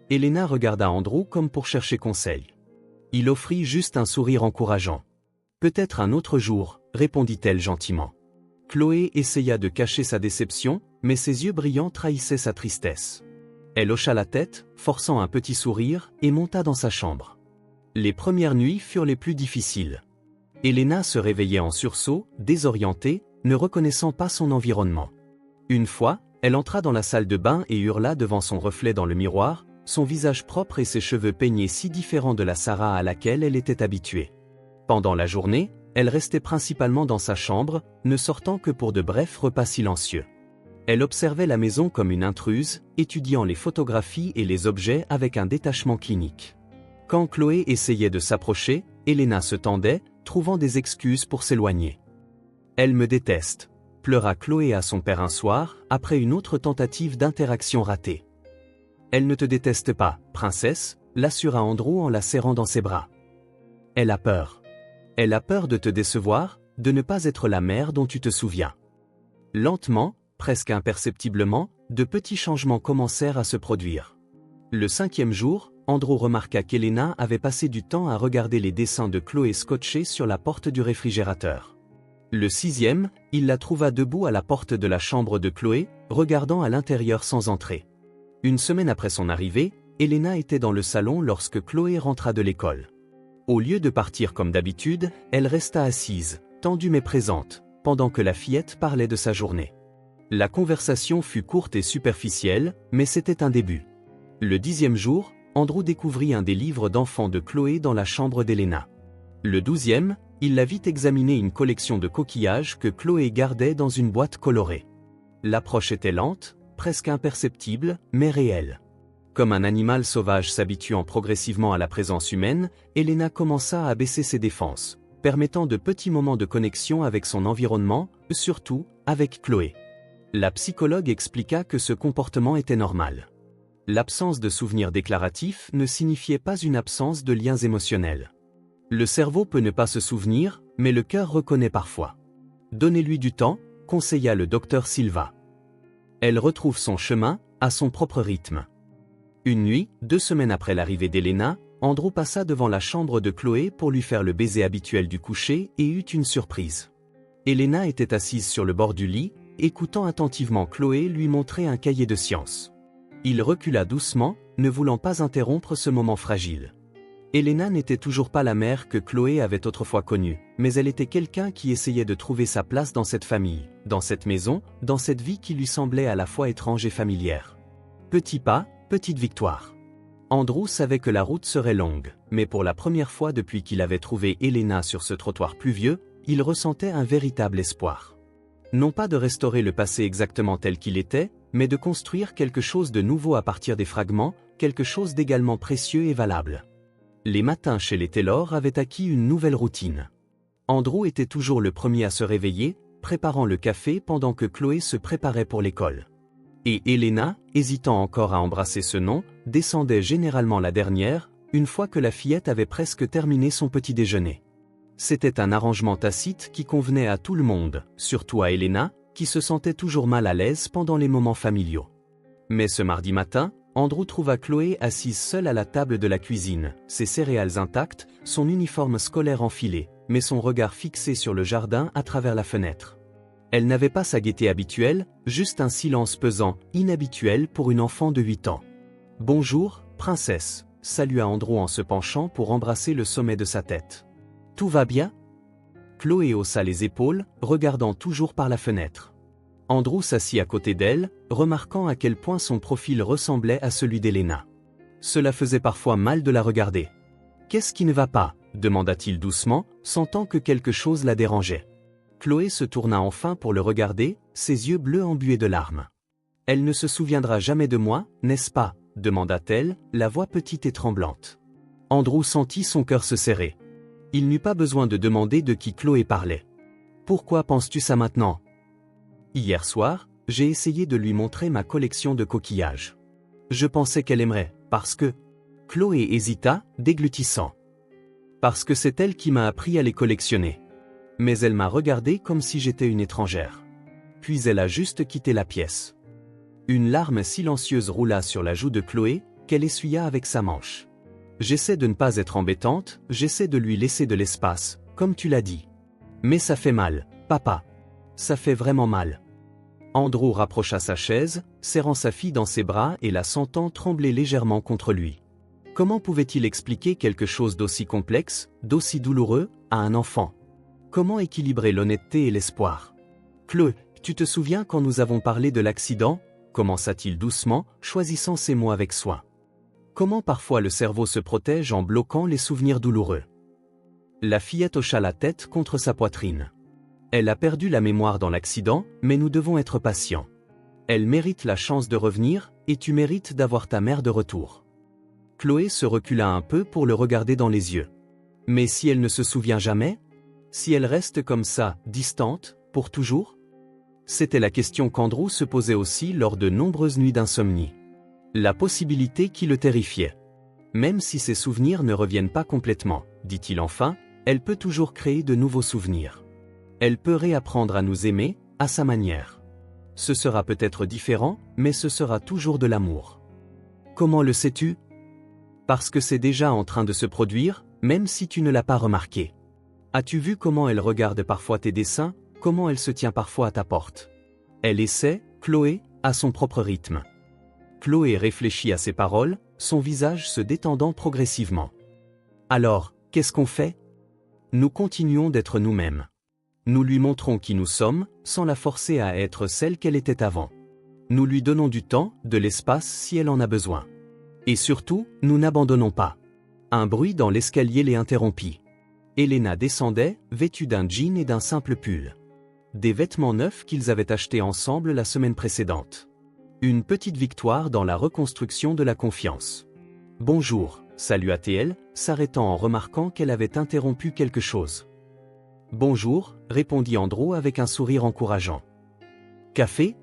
Elena regarda Andrew comme pour chercher conseil. Il offrit juste un sourire encourageant. « Peut-être un autre jour », répondit-elle gentiment. Chloé essaya de cacher sa déception, mais ses yeux brillants trahissaient sa tristesse. Elle hocha la tête, forçant un petit sourire, et monta dans sa chambre. Les premières nuits furent les plus difficiles. Elena se réveillait en sursaut, désorientée, ne reconnaissant pas son environnement. Une fois, elle entra dans la salle de bain et hurla devant son reflet dans le miroir, son visage propre et ses cheveux peignés si différents de la Sarah à laquelle elle était habituée. Pendant la journée, elle restait principalement dans sa chambre, ne sortant que pour de brefs repas silencieux. Elle observait la maison comme une intruse, étudiant les photographies et les objets avec un détachement clinique. Quand Chloé essayait de s'approcher, Elena se tendait, trouvant des excuses pour s'éloigner. « Elle me déteste », pleura Chloé à son père un soir, après une autre tentative d'interaction ratée. « Elle ne te déteste pas, princesse », l'assura Andrew en la serrant dans ses bras. « Elle a peur. Elle a peur de te décevoir, de ne pas être la mère dont tu te souviens. » Lentement, presque imperceptiblement, de petits changements commencèrent à se produire. Le 5e jour, Andrew remarqua qu'Elena avait passé du temps à regarder les dessins de Chloé scotchés sur la porte du réfrigérateur. Le 6e, il la trouva debout à la porte de la chambre de Chloé, regardant à l'intérieur sans entrer. Une semaine après son arrivée, Elena était dans le salon lorsque Chloé rentra de l'école. Au lieu de partir comme d'habitude, elle resta assise, tendue mais présente, pendant que la fillette parlait de sa journée. La conversation fut courte et superficielle, mais c'était un début. Le 10e jour, Andrew découvrit un des livres d'enfants de Chloé dans la chambre d'Elena. Le 12e, il la vit examiner une collection de coquillages que Chloé gardait dans une boîte colorée. L'approche était lente, presque imperceptible, mais réelle. Comme un animal sauvage s'habituant progressivement à la présence humaine, Elena commença à baisser ses défenses, permettant de petits moments de connexion avec son environnement, surtout avec Chloé. La psychologue expliqua que ce comportement était normal. L'absence de souvenirs déclaratifs ne signifiait pas une absence de liens émotionnels. Le cerveau peut ne pas se souvenir, mais le cœur reconnaît parfois. Donnez-lui du temps, conseilla le docteur Silva. Elle retrouve son chemin, à son propre rythme. Une nuit, 2 semaines après l'arrivée d'Elena, Andrew passa devant la chambre de Chloé pour lui faire le baiser habituel du coucher et eut une surprise. Elena était assise sur le bord du lit, écoutant attentivement Chloé lui montrer un cahier de sciences. Il recula doucement, ne voulant pas interrompre ce moment fragile. Elena n'était toujours pas la mère que Chloé avait autrefois connue, mais elle était quelqu'un qui essayait de trouver sa place dans cette famille, dans cette maison, dans cette vie qui lui semblait à la fois étrange et familière. Petit pas, petite victoire. Andrew savait que la route serait longue, mais pour la première fois depuis qu'il avait trouvé Elena sur ce trottoir pluvieux, il ressentait un véritable espoir. Non pas de restaurer le passé exactement tel qu'il était, mais de construire quelque chose de nouveau à partir des fragments, quelque chose d'également précieux et valable. Les matins chez les Taylor avaient acquis une nouvelle routine. Andrew était toujours le premier à se réveiller, préparant le café pendant que Chloé se préparait pour l'école. Et Elena, hésitant encore à embrasser ce nom, descendait généralement la dernière, une fois que la fillette avait presque terminé son petit déjeuner. C'était un arrangement tacite qui convenait à tout le monde, surtout à Elena, qui se sentait toujours mal à l'aise pendant les moments familiaux. Mais ce mardi matin, Andrew trouva Chloé assise seule à la table de la cuisine, ses céréales intactes, son uniforme scolaire enfilé, mais son regard fixé sur le jardin à travers la fenêtre. Elle n'avait pas sa gaieté habituelle, juste un silence pesant, inhabituel pour une enfant de 8 ans. « Bonjour, princesse », salua Andrew en se penchant pour embrasser le sommet de sa tête. « Tout va bien ?» Chloé haussa les épaules, regardant toujours par la fenêtre. Andrew s'assit à côté d'elle, remarquant à quel point son profil ressemblait à celui d'Elena. Cela faisait parfois mal de la regarder. « Qu'est-ce qui ne va pas ?» demanda-t-il doucement, sentant que quelque chose la dérangeait. Chloé se tourna enfin pour le regarder, ses yeux bleus embués de larmes. « Elle ne se souviendra jamais de moi, n'est-ce pas ?» demanda-t-elle, la voix petite et tremblante. Andrew sentit son cœur se serrer. Il n'eut pas besoin de demander de qui Chloé parlait. « Pourquoi penses-tu ça maintenant ?» Hier soir, j'ai essayé de lui montrer ma collection de coquillages. Je pensais qu'elle aimerait, parce que... Chloé hésita, déglutissant. Parce que c'est elle qui m'a appris à les collectionner. Mais elle m'a regardé comme si j'étais une étrangère. Puis elle a juste quitté la pièce. Une larme silencieuse roula sur la joue de Chloé, qu'elle essuya avec sa manche. J'essaie de ne pas être embêtante, j'essaie de lui laisser de l'espace, comme tu l'as dit. Mais ça fait mal, papa. Ça fait vraiment mal. Andrew rapprocha sa chaise, serrant sa fille dans ses bras et la sentant trembler légèrement contre lui. Comment pouvait-il expliquer quelque chose d'aussi complexe, d'aussi douloureux, à un enfant? Comment équilibrer l'honnêteté et l'espoir? Chloé, tu te souviens quand nous avons parlé de l'accident? Commença-t-il doucement, choisissant ses mots avec soin. Comment parfois le cerveau se protège en bloquant les souvenirs douloureux? La fillette hocha la tête contre sa poitrine. Elle a perdu la mémoire dans l'accident, mais nous devons être patients. Elle mérite la chance de revenir, et tu mérites d'avoir ta mère de retour. Chloé se recula un peu pour le regarder dans les yeux. Mais si elle ne se souvient jamais? Si elle reste comme ça, distante, pour toujours? C'était la question qu'Andrew se posait aussi lors de nombreuses nuits d'insomnie. La possibilité qui le terrifiait. Même si ses souvenirs ne reviennent pas complètement, dit-il enfin, elle peut toujours créer de nouveaux souvenirs. Elle peut réapprendre à nous aimer, à sa manière. Ce sera peut-être différent, mais ce sera toujours de l'amour. Comment le sais-tu? Parce que c'est déjà en train de se produire, même si tu ne l'as pas remarqué. As-tu vu comment elle regarde parfois tes dessins, comment elle se tient parfois à ta porte? Elle essaie, Chloé, à son propre rythme. Chloé réfléchit à ses paroles, son visage se détendant progressivement. Alors, qu'est-ce qu'on fait? Nous continuons d'être nous-mêmes. Nous lui montrons qui nous sommes, sans la forcer à être celle qu'elle était avant. Nous lui donnons du temps, de l'espace si elle en a besoin. Et surtout, nous n'abandonnons pas. Un bruit dans l'escalier les interrompit. Elena descendait, vêtue d'un jean et d'un simple pull. Des vêtements neufs qu'ils avaient achetés ensemble la semaine précédente. Une petite victoire dans la reconstruction de la confiance. « Bonjour », salua-t-elle, s'arrêtant en remarquant qu'elle avait interrompu quelque chose. « Bonjour », répondit Andrew avec un sourire encourageant. « Café ?»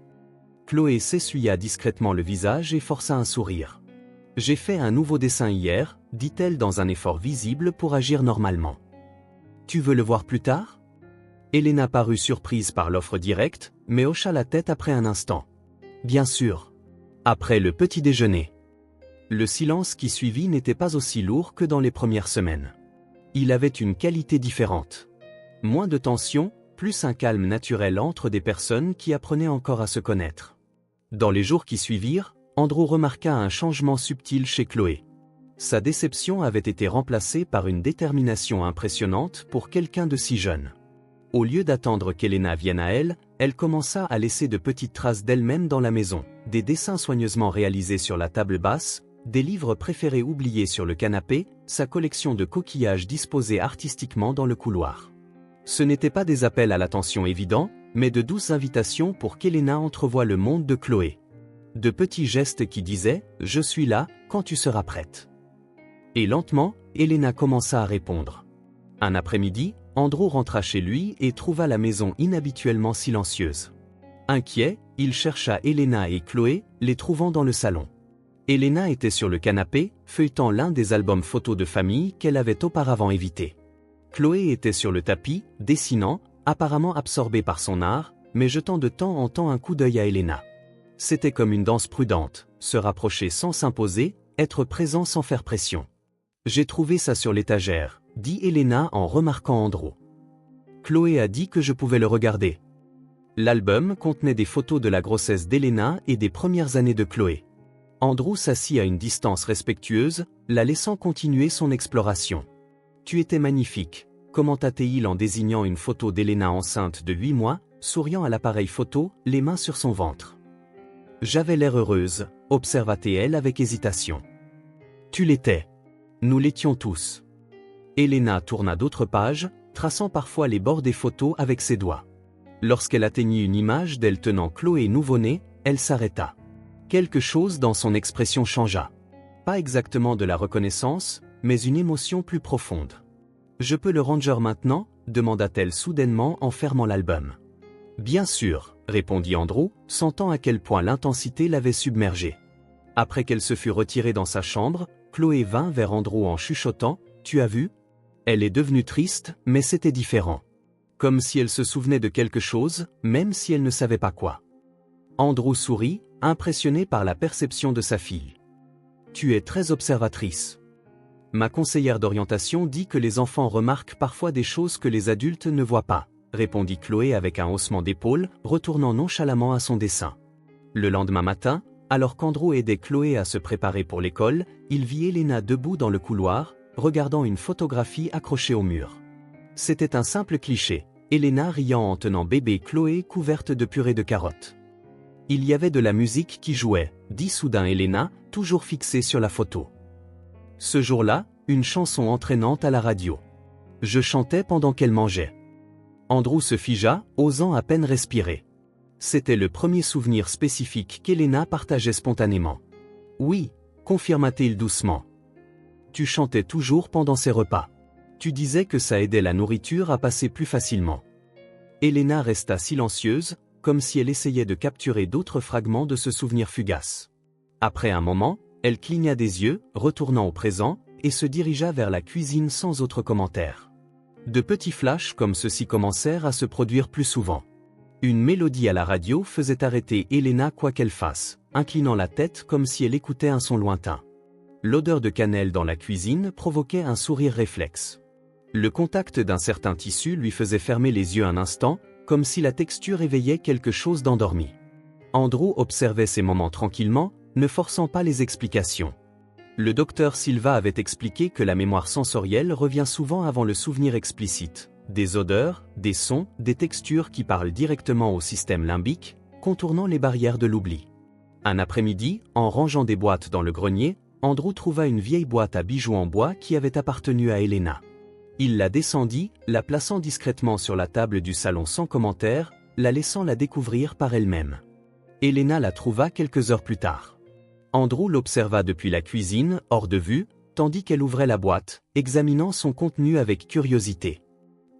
Chloé s'essuya discrètement le visage et força un sourire. « J'ai fait un nouveau dessin hier », dit-elle dans un effort visible pour agir normalement. « Tu veux le voir plus tard ?» Elena parut surprise par l'offre directe, mais hocha la tête après un instant. « Bien sûr. Après le petit déjeuner. » Le silence qui suivit n'était pas aussi lourd que dans les premières semaines. Il avait une qualité différente. Moins de tension, plus un calme naturel entre des personnes qui apprenaient encore à se connaître. Dans les jours qui suivirent, Andrew remarqua un changement subtil chez Chloé. Sa déception avait été remplacée par une détermination impressionnante pour quelqu'un de si jeune. Au lieu d'attendre qu'Elena vienne à elle, elle commença à laisser de petites traces d'elle-même dans la maison, des dessins soigneusement réalisés sur la table basse, des livres préférés oubliés sur le canapé, sa collection de coquillages disposés artistiquement dans le couloir. Ce n'étaient pas des appels à l'attention évidents, mais de douces invitations pour qu'Elena entrevoie le monde de Chloé. De petits gestes qui disaient « Je suis là, quand tu seras prête ». Et lentement, Elena commença à répondre. Un après-midi, Andrew rentra chez lui et trouva la maison inhabituellement silencieuse. Inquiet, il chercha Elena et Chloé, les trouvant dans le salon. Elena était sur le canapé, feuilletant l'un des albums photos de famille qu'elle avait auparavant évités. Chloé était sur le tapis, dessinant, apparemment absorbée par son art, mais jetant de temps en temps un coup d'œil à Elena. C'était comme une danse prudente, se rapprocher sans s'imposer, être présent sans faire pression. J'ai trouvé ça sur l'étagère, dit Elena en remarquant Andrew. Chloé a dit que je pouvais le regarder. L'album contenait des photos de la grossesse d'Elena et des premières années de Chloé. Andrew s'assit à une distance respectueuse, la laissant continuer son exploration. « Tu étais magnifique », commenta-t-il en désignant une photo d'Elena enceinte de 8 mois, souriant à l'appareil photo, les mains sur son ventre. « J'avais l'air heureuse », observa-t-elle avec hésitation. « Tu l'étais. Nous l'étions tous. » Elena tourna d'autres pages, traçant parfois les bords des photos avec ses doigts. Lorsqu'elle atteignit une image d'elle tenant Chloé nouveau-né, elle s'arrêta. Quelque chose dans son expression changea. Pas exactement de la reconnaissance, mais une émotion plus profonde. « Je peux le ranger maintenant » demanda-t-elle soudainement en fermant l'album. « Bien sûr », répondit Andrew, sentant à quel point l'intensité l'avait submergée. Après qu'elle se fut retirée dans sa chambre, Chloé vint vers Andrew en chuchotant « Tu as vu ?» Elle est devenue triste, mais c'était différent. Comme si elle se souvenait de quelque chose, même si elle ne savait pas quoi. Andrew sourit, impressionné par la perception de sa fille. « Tu es très observatrice. Ma conseillère d'orientation dit que les enfants remarquent parfois des choses que les adultes ne voient pas, répondit Chloé avec un haussement d'épaule, retournant nonchalamment à son dessin. Le lendemain matin, alors qu'Andrew aidait Chloé à se préparer pour l'école, il vit Elena debout dans le couloir, regardant une photographie accrochée au mur. C'était un simple cliché, Elena riant en tenant bébé Chloé couverte de purée de carottes. Il y avait de la musique qui jouait, dit soudain Elena, toujours fixée sur la photo. Ce jour-là, une chanson entraînante à la radio. Je chantais pendant qu'elle mangeait. Andrew se figea, osant à peine respirer. C'était le premier souvenir spécifique qu'Elena partageait spontanément. Oui, confirma-t-il doucement. Tu chantais toujours pendant ces repas. Tu disais que ça aidait la nourriture à passer plus facilement. Elena resta silencieuse, comme si elle essayait de capturer d'autres fragments de ce souvenir fugace. Après un moment, elle cligna des yeux, retournant au présent, et se dirigea vers la cuisine sans autre commentaire. De petits flashs comme ceux-ci commencèrent à se produire plus souvent. Une mélodie à la radio faisait arrêter Elena quoi qu'elle fasse, inclinant la tête comme si elle écoutait un son lointain. L'odeur de cannelle dans la cuisine provoquait un sourire réflexe. Le contact d'un certain tissu lui faisait fermer les yeux un instant, comme si la texture éveillait quelque chose d'endormi. Andrew observait ces moments tranquillement, ne forçant pas les explications. Le docteur Silva avait expliqué que la mémoire sensorielle revient souvent avant le souvenir explicite. Des odeurs, des sons, des textures qui parlent directement au système limbique, contournant les barrières de l'oubli. Un après-midi, en rangeant des boîtes dans le grenier, Andrew trouva une vieille boîte à bijoux en bois qui avait appartenu à Elena. Il la descendit, la plaçant discrètement sur la table du salon sans commentaire, la laissant la découvrir par elle-même. Elena la trouva quelques heures plus tard. Andrew l'observa depuis la cuisine, hors de vue, tandis qu'elle ouvrait la boîte, examinant son contenu avec curiosité.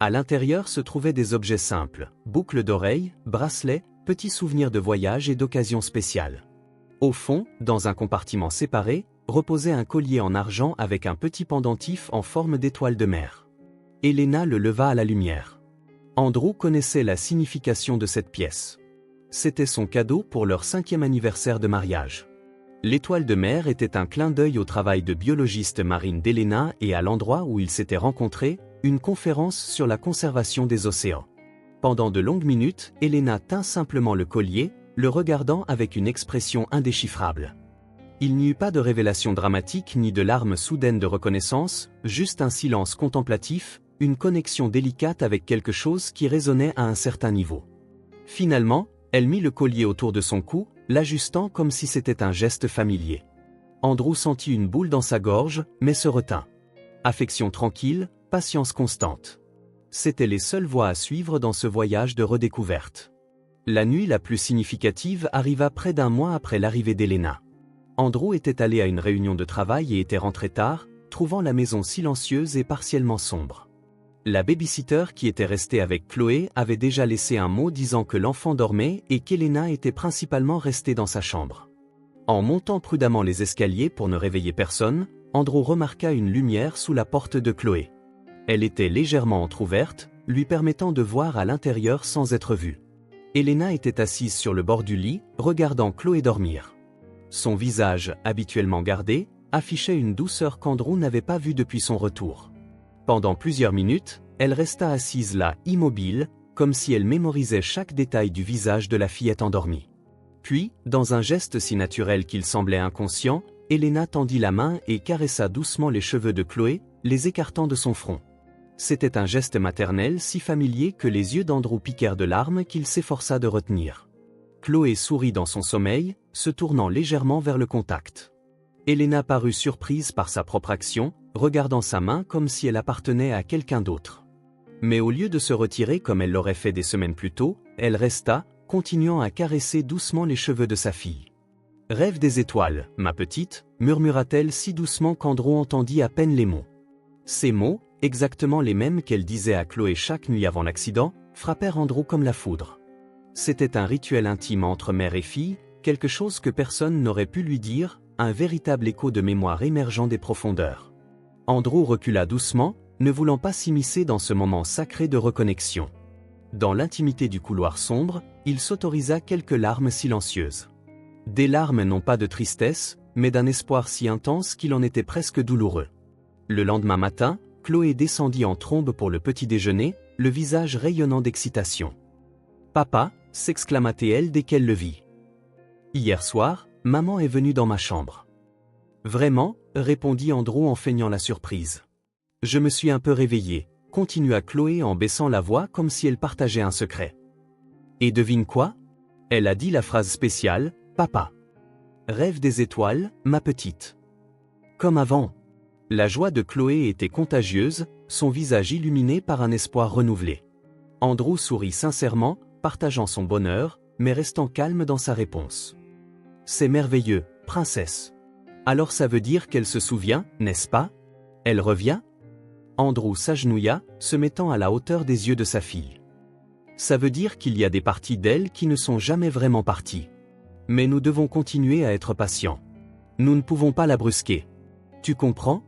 À l'intérieur se trouvaient des objets simples, boucles d'oreilles, bracelets, petits souvenirs de voyage et d'occasions spéciales. Au fond, dans un compartiment séparé, reposait un collier en argent avec un petit pendentif en forme d'étoile de mer. Elena le leva à la lumière. Andrew connaissait la signification de cette pièce. C'était son cadeau pour leur 5e anniversaire de mariage. L'étoile de mer était un clin d'œil au travail de biologiste marine d'Elena et à l'endroit où ils s'étaient rencontrés, une conférence sur la conservation des océans. Pendant de longues minutes, Elena tint simplement le collier, le regardant avec une expression indéchiffrable. Il n'y eut pas de révélation dramatique ni de larmes soudaines de reconnaissance, juste un silence contemplatif, une connexion délicate avec quelque chose qui résonnait à un certain niveau. Finalement, elle mit le collier autour de son cou, l'ajustant comme si c'était un geste familier. Andrew sentit une boule dans sa gorge, mais se retint. Affection tranquille, patience constante. C'étaient les seules voies à suivre dans ce voyage de redécouverte. La nuit la plus significative arriva près d'un mois après l'arrivée d'Elena. Andrew était allé à une réunion de travail et était rentré tard, trouvant la maison silencieuse et partiellement sombre. La babysitter qui était restée avec Chloé avait déjà laissé un mot disant que l'enfant dormait et qu'Elena était principalement restée dans sa chambre. En montant prudemment les escaliers pour ne réveiller personne, Andrew remarqua une lumière sous la porte de Chloé. Elle était légèrement entr'ouverte, lui permettant de voir à l'intérieur sans être vue. Elena était assise sur le bord du lit, regardant Chloé dormir. Son visage, habituellement gardé, affichait une douceur qu'Andrew n'avait pas vue depuis son retour. Pendant plusieurs minutes, elle resta assise là, immobile, comme si elle mémorisait chaque détail du visage de la fillette endormie. Puis, dans un geste si naturel qu'il semblait inconscient, Elena tendit la main et caressa doucement les cheveux de Chloé, les écartant de son front. C'était un geste maternel si familier que les yeux d'Andrew piquèrent de larmes qu'il s'efforça de retenir. Chloé sourit dans son sommeil, se tournant légèrement vers le contact. Elena parut surprise par sa propre action, regardant sa main comme si elle appartenait à quelqu'un d'autre. Mais au lieu de se retirer comme elle l'aurait fait des semaines plus tôt, elle resta, continuant à caresser doucement les cheveux de sa fille. « Rêve des étoiles, ma petite » murmura-t-elle si doucement qu'Andrew entendit à peine les mots. Ces mots, exactement les mêmes qu'elle disait à Chloé chaque nuit avant l'accident, frappèrent Andrew comme la foudre. C'était un rituel intime entre mère et fille, quelque chose que personne n'aurait pu lui dire, un véritable écho de mémoire émergeant des profondeurs. Andrew recula doucement, ne voulant pas s'immiscer dans ce moment sacré de reconnexion. Dans l'intimité du couloir sombre, il s'autorisa quelques larmes silencieuses. Des larmes non pas de tristesse, mais d'un espoir si intense qu'il en était presque douloureux. Le lendemain matin, Chloé descendit en trombe pour le petit déjeuner, le visage rayonnant d'excitation. « Papa » s'exclama-t-elle dès qu'elle le vit. « Hier soir, maman est venue dans ma chambre. »« Vraiment » répondit Andrew en feignant la surprise. « Je me suis un peu réveillée » continua Chloé en baissant la voix comme si elle partageait un secret. « Et devine quoi ?» Elle a dit la phrase spéciale, « Papa. » Rêve des étoiles, ma petite. Comme avant. La joie de Chloé était contagieuse, son visage illuminé par un espoir renouvelé. Andrew sourit sincèrement, partageant son bonheur, mais restant calme dans sa réponse. « C'est merveilleux, princesse. Alors ça veut dire qu'elle se souvient, n'est-ce pas? Elle revient ?» Andrew s'agenouilla, se mettant à la hauteur des yeux de sa fille. « Ça veut dire qu'il y a des parties d'elle qui ne sont jamais vraiment parties. Mais nous devons continuer à être patients. Nous ne pouvons pas la brusquer. Tu comprends ?»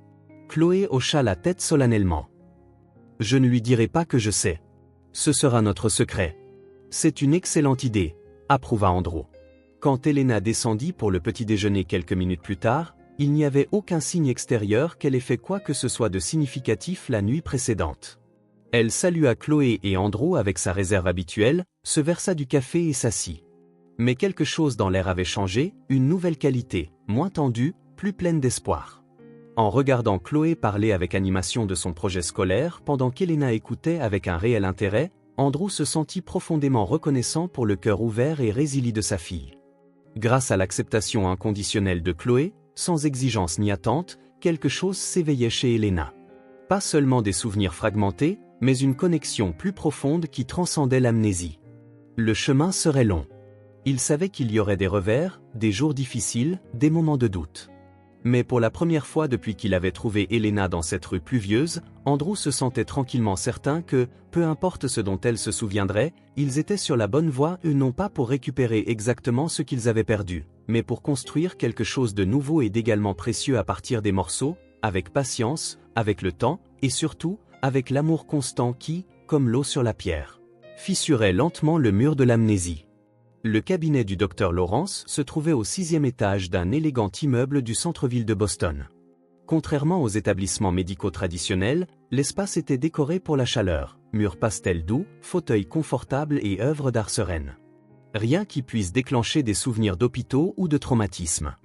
Chloé hocha la tête solennellement. « Je ne lui dirai pas que je sais. Ce sera notre secret. »« C'est une excellente idée, » approuva Andrew. Quand Elena descendit pour le petit déjeuner quelques minutes plus tard, il n'y avait aucun signe extérieur qu'elle ait fait quoi que ce soit de significatif la nuit précédente. Elle salua Chloé et Andrew avec sa réserve habituelle, se versa du café et s'assit. Mais quelque chose dans l'air avait changé, une nouvelle qualité, moins tendue, plus pleine d'espoir. En regardant Chloé parler avec animation de son projet scolaire pendant qu'Elena écoutait avec un réel intérêt, Andrew se sentit profondément reconnaissant pour le cœur ouvert et résili de sa fille. Grâce à l'acceptation inconditionnelle de Chloé, sans exigence ni attente, quelque chose s'éveillait chez Elena. Pas seulement des souvenirs fragmentés, mais une connexion plus profonde qui transcendait l'amnésie. Le chemin serait long. Il savait qu'il y aurait des revers, des jours difficiles, des moments de doute. Mais pour la première fois depuis qu'il avait trouvé Elena dans cette rue pluvieuse, Andrew se sentait tranquillement certain que, peu importe ce dont elle se souviendrait, ils étaient sur la bonne voie non pas pour récupérer exactement ce qu'ils avaient perdu, mais pour construire quelque chose de nouveau et d'également précieux à partir des morceaux, avec patience, avec le temps, et surtout, avec l'amour constant qui, comme l'eau sur la pierre, fissurait lentement le mur de l'amnésie. Le cabinet du docteur Lawrence se trouvait au 6e étage d'un élégant immeuble du centre-ville de Boston. Contrairement aux établissements médicaux traditionnels, l'espace était décoré pour la chaleur, murs pastel doux, fauteuils confortables et œuvres d'art sereines. Rien qui puisse déclencher des souvenirs d'hôpitaux ou de traumatismes.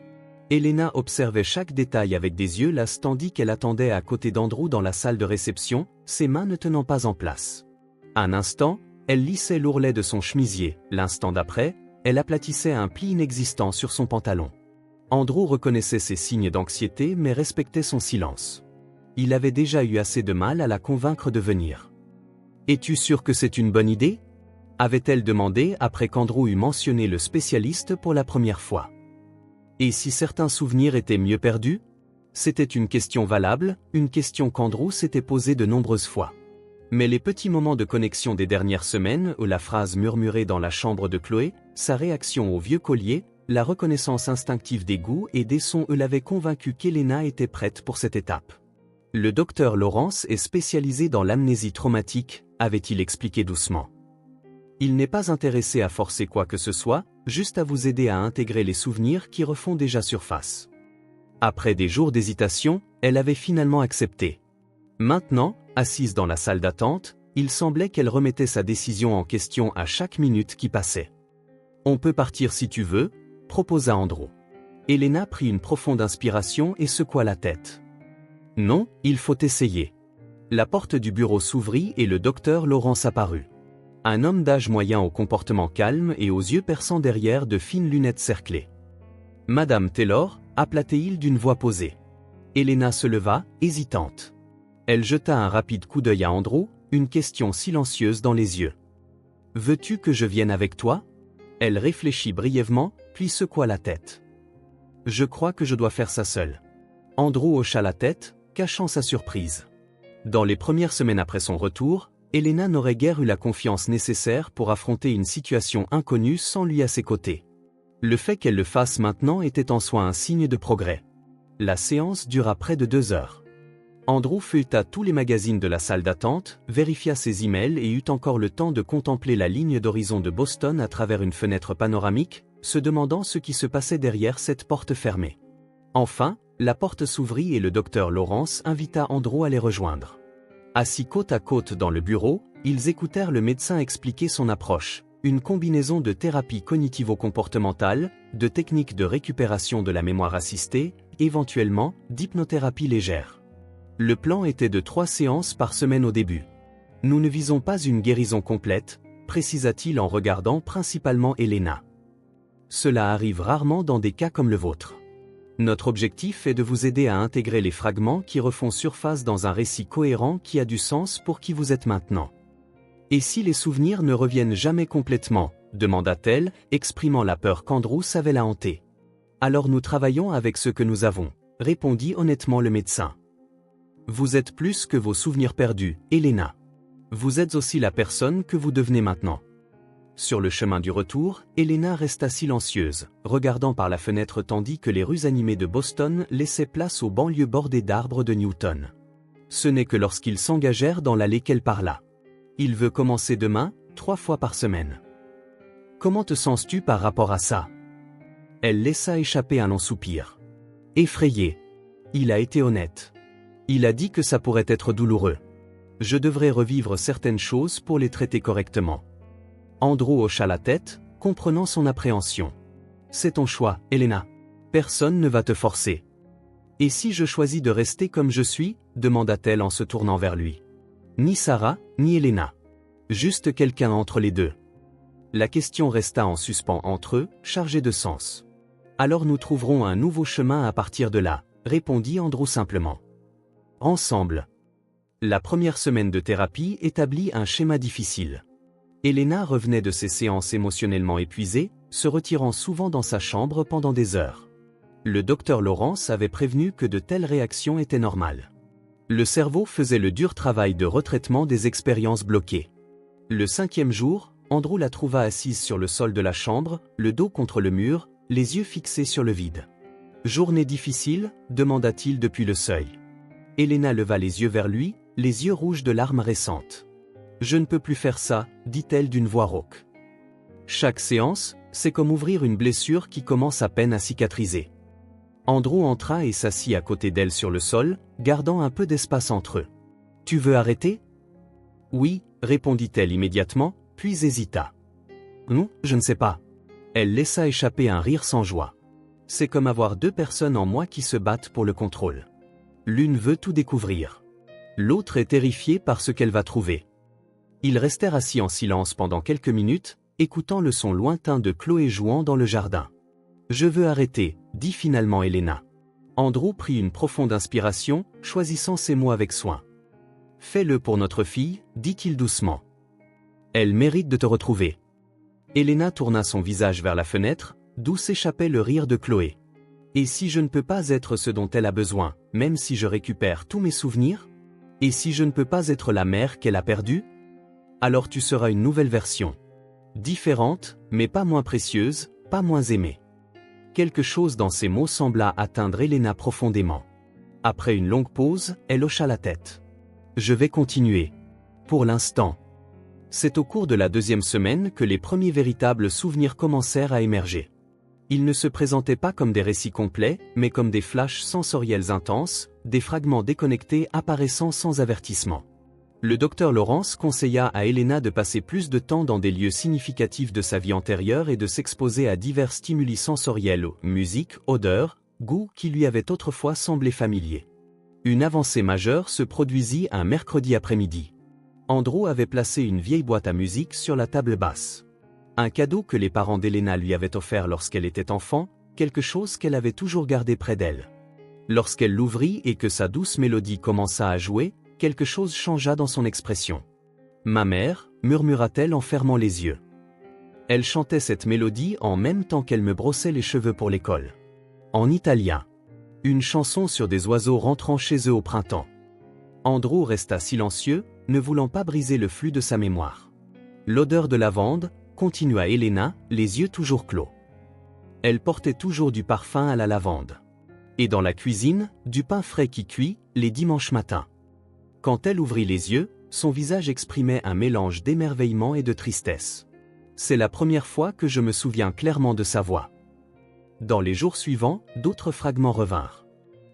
Elena observait chaque détail avec des yeux las tandis qu'elle attendait à côté d'Andrew dans la salle de réception, ses mains ne tenant pas en place. Un instant, elle lissait l'ourlet de son chemisier, l'instant d'après, elle aplatissait un pli inexistant sur son pantalon. Andrew reconnaissait ses signes d'anxiété mais respectait son silence. Il avait déjà eu assez de mal à la convaincre de venir. « Es-tu sûr que c'est une bonne idée ?» avait-elle demandé après qu'Andrew eut mentionné le spécialiste pour la première fois. Et si certains souvenirs étaient mieux perdus? C'était une question valable, une question qu'Andrew s'était posée de nombreuses fois. Mais les petits moments de connexion des dernières semaines ou la phrase murmurée dans la chambre de Chloé, sa réaction au vieux collier, La reconnaissance instinctive des goûts et des sons l'avait convaincu qu'Elena était prête pour cette étape. Le docteur Lawrence est spécialisé dans l'amnésie traumatique, avait-il expliqué doucement. Il n'est pas intéressé à forcer quoi que ce soit, juste à vous aider à intégrer les souvenirs qui refont déjà surface. Après des jours d'hésitation, elle avait finalement accepté. Maintenant, assise dans la salle d'attente, il semblait qu'elle remettait sa décision en question à chaque minute qui passait. « On peut partir si tu veux », proposa Andrew. Elena prit une profonde inspiration et secoua la tête. « Non, il faut essayer. » La porte du bureau s'ouvrit et le docteur Lawrence apparut. Un homme d'âge moyen au comportement calme et aux yeux perçants derrière de fines lunettes cerclées. « Madame Taylor », appela-t-il d'une voix posée. Elena se leva, hésitante. Elle jeta un rapide coup d'œil à Andrew, une question silencieuse dans les yeux. « Veux-tu que je vienne avec toi ?» Elle réfléchit brièvement, puis secoua la tête. « Je crois que je dois faire ça seule. » Andrew hocha la tête, cachant sa surprise. Dans les premières semaines après son retour, Elena n'aurait guère eu la confiance nécessaire pour affronter une situation inconnue sans lui à ses côtés. Le fait qu'elle le fasse maintenant était en soi un signe de progrès. La séance dura près de 2 heures. Andrew feuilleta tous les magazines de la salle d'attente, vérifia ses emails et eut encore le temps de contempler la ligne d'horizon de Boston à travers une fenêtre panoramique, se demandant ce qui se passait derrière cette porte fermée. Enfin, la porte s'ouvrit et le docteur Lawrence invita Andrew à les rejoindre. Assis côte à côte dans le bureau, ils écoutèrent le médecin expliquer son approche, une combinaison de thérapie cognitivo-comportementale, de techniques de récupération de la mémoire assistée, éventuellement, d'hypnothérapie légère. Le plan était de 3 séances par semaine au début. Nous ne visons pas une guérison complète, précisa-t-il en regardant principalement Elena. Cela arrive rarement dans des cas comme le vôtre. Notre objectif est de vous aider à intégrer les fragments qui refont surface dans un récit cohérent qui a du sens pour qui vous êtes maintenant. Et si les souvenirs ne reviennent jamais complètement, demanda-t-elle, exprimant la peur qu'Andrew savait la hanter. Alors nous travaillons avec ce que nous avons, répondit honnêtement le médecin. Vous êtes plus que vos souvenirs perdus, Elena. Vous êtes aussi la personne que vous devenez maintenant. Sur le chemin du retour, Elena resta silencieuse, regardant par la fenêtre tandis que les rues animées de Boston laissaient place aux banlieues bordées d'arbres de Newton. Ce n'est que lorsqu'ils s'engagèrent dans l'allée qu'elle parla. Il veut commencer demain, 3 fois par semaine. Comment te sens-tu par rapport à ça? Elle laissa échapper un long soupir. Effrayée. Il a été honnête. Il a dit que ça pourrait être douloureux. Je devrais revivre certaines choses pour les traiter correctement. Andrew hocha la tête, comprenant son appréhension. C'est ton choix, Elena. Personne ne va te forcer. Et si je choisis de rester comme je suis, demanda-t-elle en se tournant vers lui. Ni Sarah, ni Elena. Juste quelqu'un entre les deux. La question resta en suspens entre eux, chargée de sens. Alors nous trouverons un nouveau chemin à partir de là, répondit Andrew simplement. Ensemble. La première semaine de thérapie établit un schéma difficile. Elena revenait de ses séances émotionnellement épuisée, se retirant souvent dans sa chambre pendant des heures. Le docteur Lawrence avait prévenu que de telles réactions étaient normales. Le cerveau faisait le dur travail de retraitement des expériences bloquées. Le 5e jour, Andrew la trouva assise sur le sol de la chambre, le dos contre le mur, les yeux fixés sur le vide. « Journée difficile ?» demanda-t-il depuis le seuil. Elena leva les yeux vers lui, les yeux rouges de larmes récentes. « Je ne peux plus faire ça », dit-elle d'une voix rauque. Chaque séance, c'est comme ouvrir une blessure qui commence à peine à cicatriser. Andrew entra et s'assit à côté d'elle sur le sol, gardant un peu d'espace entre eux. « Tu veux arrêter ?» « Oui », répondit-elle immédiatement, puis hésita. « Non, je ne sais pas. » Elle laissa échapper un rire sans joie. « C'est comme avoir 2 personnes en moi qui se battent pour le contrôle. L'une veut tout découvrir. L'autre est terrifiée par ce qu'elle va trouver. » Ils restèrent assis en silence pendant quelques minutes, écoutant le son lointain de Chloé jouant dans le jardin. « Je veux arrêter », dit finalement Elena. Andrew prit une profonde inspiration, choisissant ses mots avec soin. « Fais-le pour notre fille, dit-il doucement. Elle mérite de te retrouver. » Elena tourna son visage vers la fenêtre, d'où s'échappait le rire de Chloé. « Et si je ne peux pas être ce dont elle a besoin, même si je récupère tous mes souvenirs? Et si je ne peux pas être la mère qu'elle a perdue? Alors tu seras une nouvelle version. Différente, mais pas moins précieuse, pas moins aimée. » Quelque chose dans ces mots sembla atteindre Elena profondément. Après une longue pause, elle hocha la tête. Je vais continuer. Pour l'instant. C'est au cours de la 2e semaine que les premiers véritables souvenirs commencèrent à émerger. Ils ne se présentaient pas comme des récits complets, mais comme des flashs sensoriels intenses, des fragments déconnectés apparaissant sans avertissement. Le docteur Lawrence conseilla à Elena de passer plus de temps dans des lieux significatifs de sa vie antérieure et de s'exposer à divers stimuli sensoriels, musique, odeurs, goûts qui lui avaient autrefois semblé familiers. Une avancée majeure se produisit un mercredi après-midi. Andrew avait placé une vieille boîte à musique sur la table basse. Un cadeau que les parents d'Elena lui avaient offert lorsqu'elle était enfant, quelque chose qu'elle avait toujours gardé près d'elle. Lorsqu'elle l'ouvrit et que sa douce mélodie commença à jouer, quelque chose changea dans son expression. « Ma mère » murmura-t-elle en fermant les yeux. Elle chantait cette mélodie en même temps qu'elle me brossait les cheveux pour l'école. En italien. Une chanson sur des oiseaux rentrant chez eux au printemps. Andrew resta silencieux, ne voulant pas briser le flux de sa mémoire. L'odeur de lavande, continua Elena, les yeux toujours clos. Elle portait toujours du parfum à la lavande. Et dans la cuisine, du pain frais qui cuit, les dimanches matins. Quand elle ouvrit les yeux, son visage exprimait un mélange d'émerveillement et de tristesse. C'est la première fois que je me souviens clairement de sa voix. Dans les jours suivants, d'autres fragments revinrent.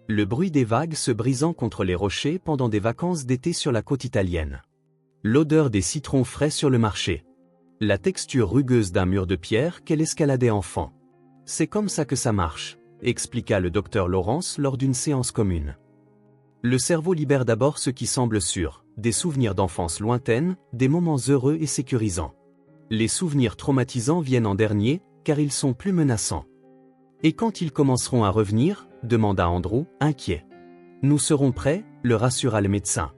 Le bruit des vagues se brisant contre les rochers pendant des vacances d'été sur la côte italienne. L'odeur des citrons frais sur le marché. La texture rugueuse d'un mur de pierre qu'elle escaladait enfant. C'est comme ça que ça marche, expliqua le docteur Lawrence lors d'une séance commune. Le cerveau libère d'abord ce qui semble sûr, des souvenirs d'enfance lointaine, des moments heureux et sécurisants. Les souvenirs traumatisants viennent en dernier, car ils sont plus menaçants. Et quand ils commenceront à revenir, demanda Andrew, inquiet. Nous serons prêts, le rassura le médecin.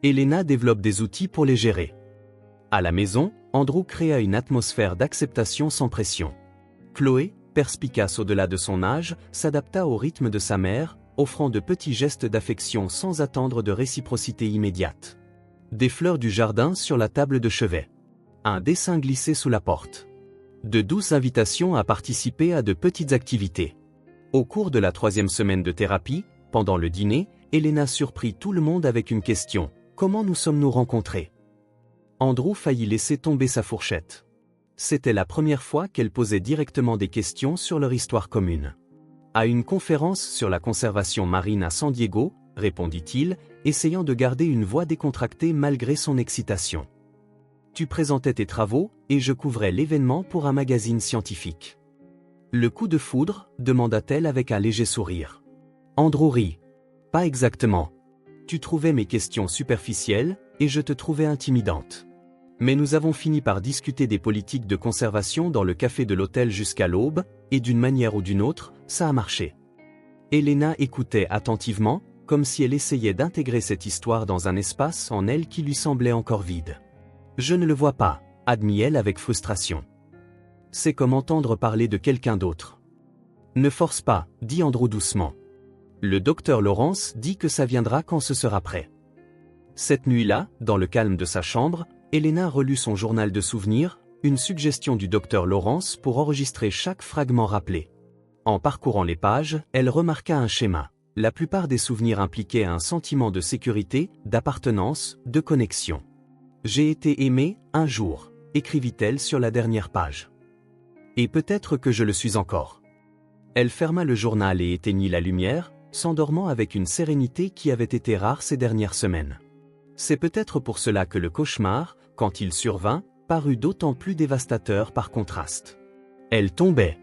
Elena développe des outils pour les gérer. À la maison, Andrew créa une atmosphère d'acceptation sans pression. Chloé, perspicace au-delà de son âge, s'adapta au rythme de sa mère, offrant de petits gestes d'affection sans attendre de réciprocité immédiate. Des fleurs du jardin sur la table de chevet. Un dessin glissé sous la porte. De douces invitations à participer à de petites activités. Au cours de la 3e semaine de thérapie, pendant le dîner, Elena surprit tout le monde avec une question. Comment nous sommes-nous rencontrés? Andrew faillit laisser tomber sa fourchette. C'était la première fois qu'elle posait directement des questions sur leur histoire commune. À une conférence sur la conservation marine à San Diego, répondit-il, essayant de garder une voix décontractée malgré son excitation. Tu présentais tes travaux, et je couvrais l'événement pour un magazine scientifique. Le coup de foudre, demanda-t-elle avec un léger sourire. Andrew rit. Pas exactement. Tu trouvais mes questions superficielles, et je te trouvais intimidante. Mais nous avons fini par discuter des politiques de conservation dans le café de l'hôtel jusqu'à l'aube, et d'une manière ou d'une autre, ça a marché. Elena écoutait attentivement, comme si elle essayait d'intégrer cette histoire dans un espace en elle qui lui semblait encore vide. Je ne le vois pas, admit-elle avec frustration. C'est comme entendre parler de quelqu'un d'autre. Ne force pas, dit Andrew doucement. Le docteur Lawrence dit que ça viendra quand ce sera prêt. Cette nuit-là, dans le calme de sa chambre, Elena relut son journal de souvenirs, une suggestion du docteur Lawrence pour enregistrer chaque fragment rappelé. En parcourant les pages, elle remarqua un schéma. La plupart des souvenirs impliquaient un sentiment de sécurité, d'appartenance, de connexion. J'ai été aimée, un jour, écrivit-elle sur la dernière page. Et peut-être que je le suis encore. Elle ferma le journal et éteignit la lumière, s'endormant avec une sérénité qui avait été rare ces dernières semaines. C'est peut-être pour cela que le cauchemar, quand il survint, parut d'autant plus dévastateur par contraste. Elle tombait.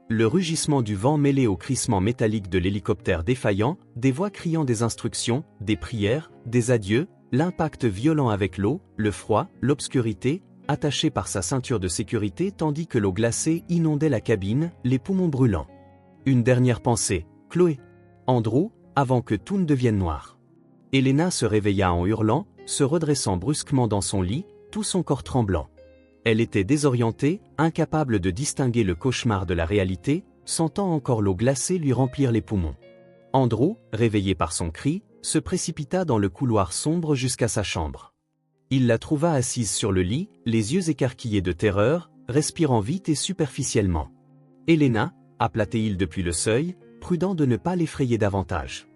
Le rugissement du vent mêlé au crissement métallique de l'hélicoptère défaillant, des voix criant des instructions, des prières, des adieux, l'impact violent avec l'eau, le froid, l'obscurité, attaché par sa ceinture de sécurité tandis que l'eau glacée inondait la cabine, les poumons brûlants. Une dernière pensée, Chloé. Andrew, avant que tout ne devienne noir. Elena se réveilla en hurlant, se redressant brusquement dans son lit, tout son corps tremblant. Elle était désorientée, incapable de distinguer le cauchemar de la réalité, sentant encore l'eau glacée lui remplir les poumons. Andrew, réveillé par son cri, se précipita dans le couloir sombre jusqu'à sa chambre. Il la trouva assise sur le lit, les yeux écarquillés de terreur, respirant vite et superficiellement. « Elena » aplatait-il depuis le seuil, prudent de ne pas l'effrayer davantage.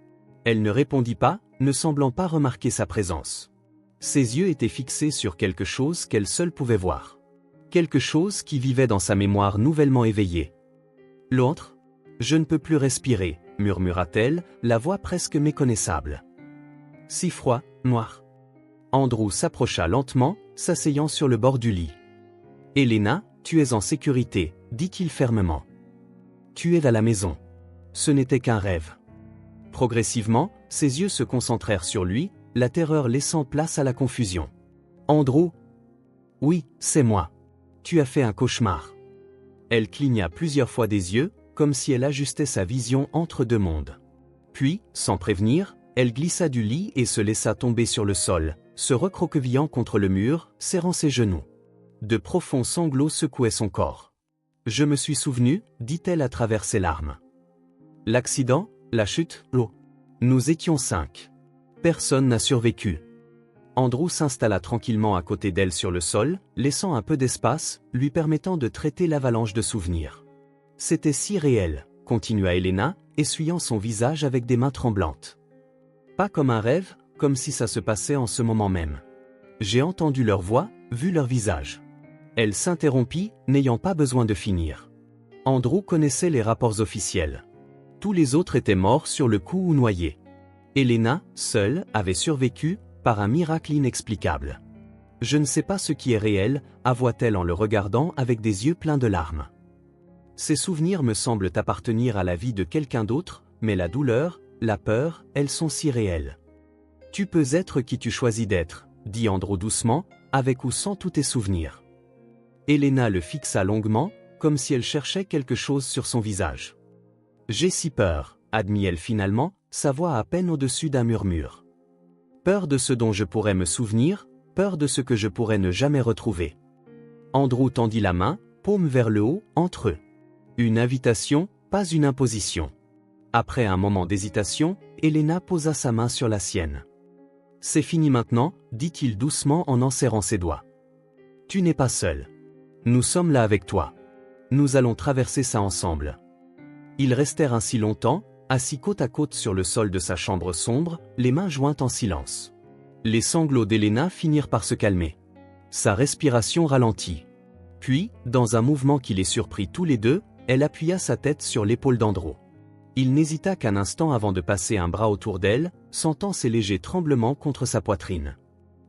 Elle ne répondit pas, ne semblant pas remarquer sa présence. Ses yeux étaient fixés sur quelque chose qu'elle seule pouvait voir. Quelque chose qui vivait dans sa mémoire nouvellement éveillée. L'autre ? Je ne peux plus respirer, murmura-t-elle, la voix presque méconnaissable. Si froid, noir. Andrew s'approcha lentement, s'asseyant sur le bord du lit. Elena, tu es en sécurité, dit-il fermement. Tu es à la maison. Ce n'était qu'un rêve. Progressivement, ses yeux se concentrèrent sur lui, la terreur laissant place à la confusion. Andrew ? Oui, c'est moi. Tu as fait un cauchemar. Elle cligna plusieurs fois des yeux, comme si elle ajustait sa vision entre deux mondes. Puis, sans prévenir, elle glissa du lit et se laissa tomber sur le sol, se recroquevillant contre le mur, serrant ses genoux. De profonds sanglots secouaient son corps. Je me suis souvenu, dit-elle à travers ses larmes. L'accident, la chute, l'eau. Nous étions 5. Personne n'a survécu. Andrew s'installa tranquillement à côté d'elle sur le sol, laissant un peu d'espace, lui permettant de traiter l'avalanche de souvenirs. C'était si réel, continua Elena, essuyant son visage avec des mains tremblantes. Pas comme un rêve, comme si ça se passait en ce moment même. J'ai entendu leur voix, vu leur visage. Elle s'interrompit, n'ayant pas besoin de finir. Andrew connaissait les rapports officiels. Tous les autres étaient morts sur le coup ou noyés. Elena, seule, avait survécu, par un miracle inexplicable. Je ne sais pas ce qui est réel, avoua-t-elle en le regardant avec des yeux pleins de larmes. Ces souvenirs me semblent appartenir à la vie de quelqu'un d'autre, mais la douleur, la peur, elles sont si réelles. Tu peux être qui tu choisis d'être, dit Andrew doucement, avec ou sans tous tes souvenirs. Elena le fixa longuement, comme si elle cherchait quelque chose sur son visage. J'ai si peur, admit-elle finalement, sa voix à peine au-dessus d'un murmure. Peur de ce dont je pourrais me souvenir, peur de ce que je pourrais ne jamais retrouver. Andrew tendit la main, paume vers le haut, entre eux. Une invitation, pas une imposition. Après un moment d'hésitation, Elena posa sa main sur la sienne. C'est fini maintenant, dit-il doucement en enserrant ses doigts. Tu n'es pas seul. Nous sommes là avec toi. Nous allons traverser ça ensemble. Ils restèrent ainsi longtemps, assis côte à côte sur le sol de sa chambre sombre, les mains jointes en silence. Les sanglots d'Elena finirent par se calmer. Sa respiration ralentit. Puis, dans un mouvement qui les surprit tous les deux, elle appuya sa tête sur l'épaule d'Andrew. Il n'hésita qu'un instant avant de passer un bras autour d'elle, sentant ses légers tremblements contre sa poitrine.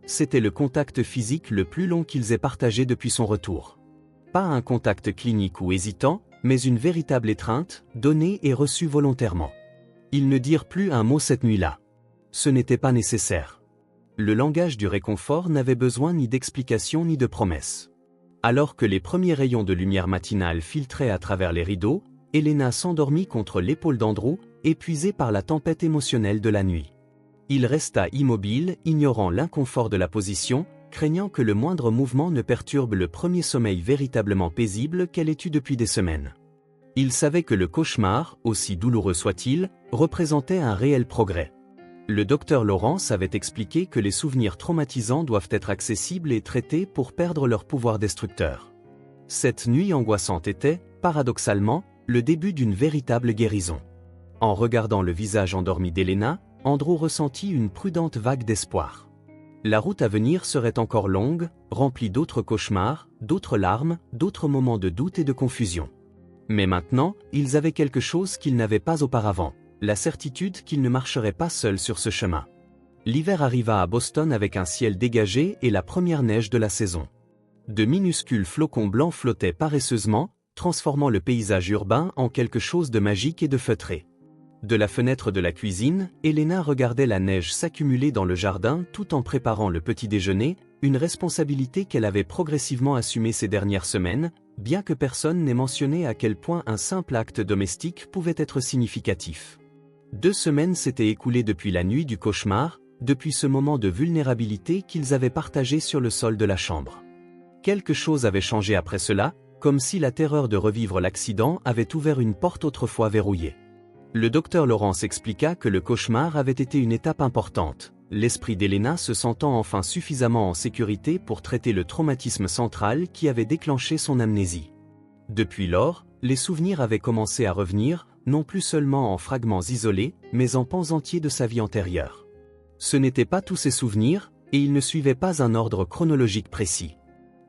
C'était le contact physique le plus long qu'ils aient partagé depuis son retour. Pas un contact clinique ou hésitant, mais une véritable étreinte, donnée et reçue volontairement. Ils ne dirent plus un mot cette nuit-là. Ce n'était pas nécessaire. Le langage du réconfort n'avait besoin ni d'explication ni de promesses. Alors que les premiers rayons de lumière matinale filtraient à travers les rideaux, Elena s'endormit contre l'épaule d'Andrew, épuisée par la tempête émotionnelle de la nuit. Il resta immobile, ignorant l'inconfort de la position, craignant que le moindre mouvement ne perturbe le premier sommeil véritablement paisible qu'elle ait eu depuis des semaines. Il savait que le cauchemar, aussi douloureux soit-il, représentait un réel progrès. Le docteur Lawrence avait expliqué que les souvenirs traumatisants doivent être accessibles et traités pour perdre leur pouvoir destructeur. Cette nuit angoissante était, paradoxalement, le début d'une véritable guérison. En regardant le visage endormi d'Elena, Andrew ressentit une prudente vague d'espoir. La route à venir serait encore longue, remplie d'autres cauchemars, d'autres larmes, d'autres moments de doute et de confusion. Mais maintenant, ils avaient quelque chose qu'ils n'avaient pas auparavant, la certitude qu'ils ne marcheraient pas seuls sur ce chemin. L'hiver arriva à Boston avec un ciel dégagé et la première neige de la saison. De minuscules flocons blancs flottaient paresseusement, transformant le paysage urbain en quelque chose de magique et de feutré. De la fenêtre de la cuisine, Elena regardait la neige s'accumuler dans le jardin tout en préparant le petit déjeuner, une responsabilité qu'elle avait progressivement assumée ces dernières semaines, bien que personne n'ait mentionné à quel point un simple acte domestique pouvait être significatif. 2 semaines s'étaient écoulées depuis la nuit du cauchemar, depuis ce moment de vulnérabilité qu'ils avaient partagé sur le sol de la chambre. Quelque chose avait changé après cela, comme si la terreur de revivre l'accident avait ouvert une porte autrefois verrouillée. Le docteur Lawrence expliqua que le cauchemar avait été une étape importante, l'esprit d'Elena se sentant enfin suffisamment en sécurité pour traiter le traumatisme central qui avait déclenché son amnésie. Depuis lors, les souvenirs avaient commencé à revenir, non plus seulement en fragments isolés, mais en pans entiers de sa vie antérieure. Ce n'étaient pas tous ses souvenirs, et ils ne suivaient pas un ordre chronologique précis.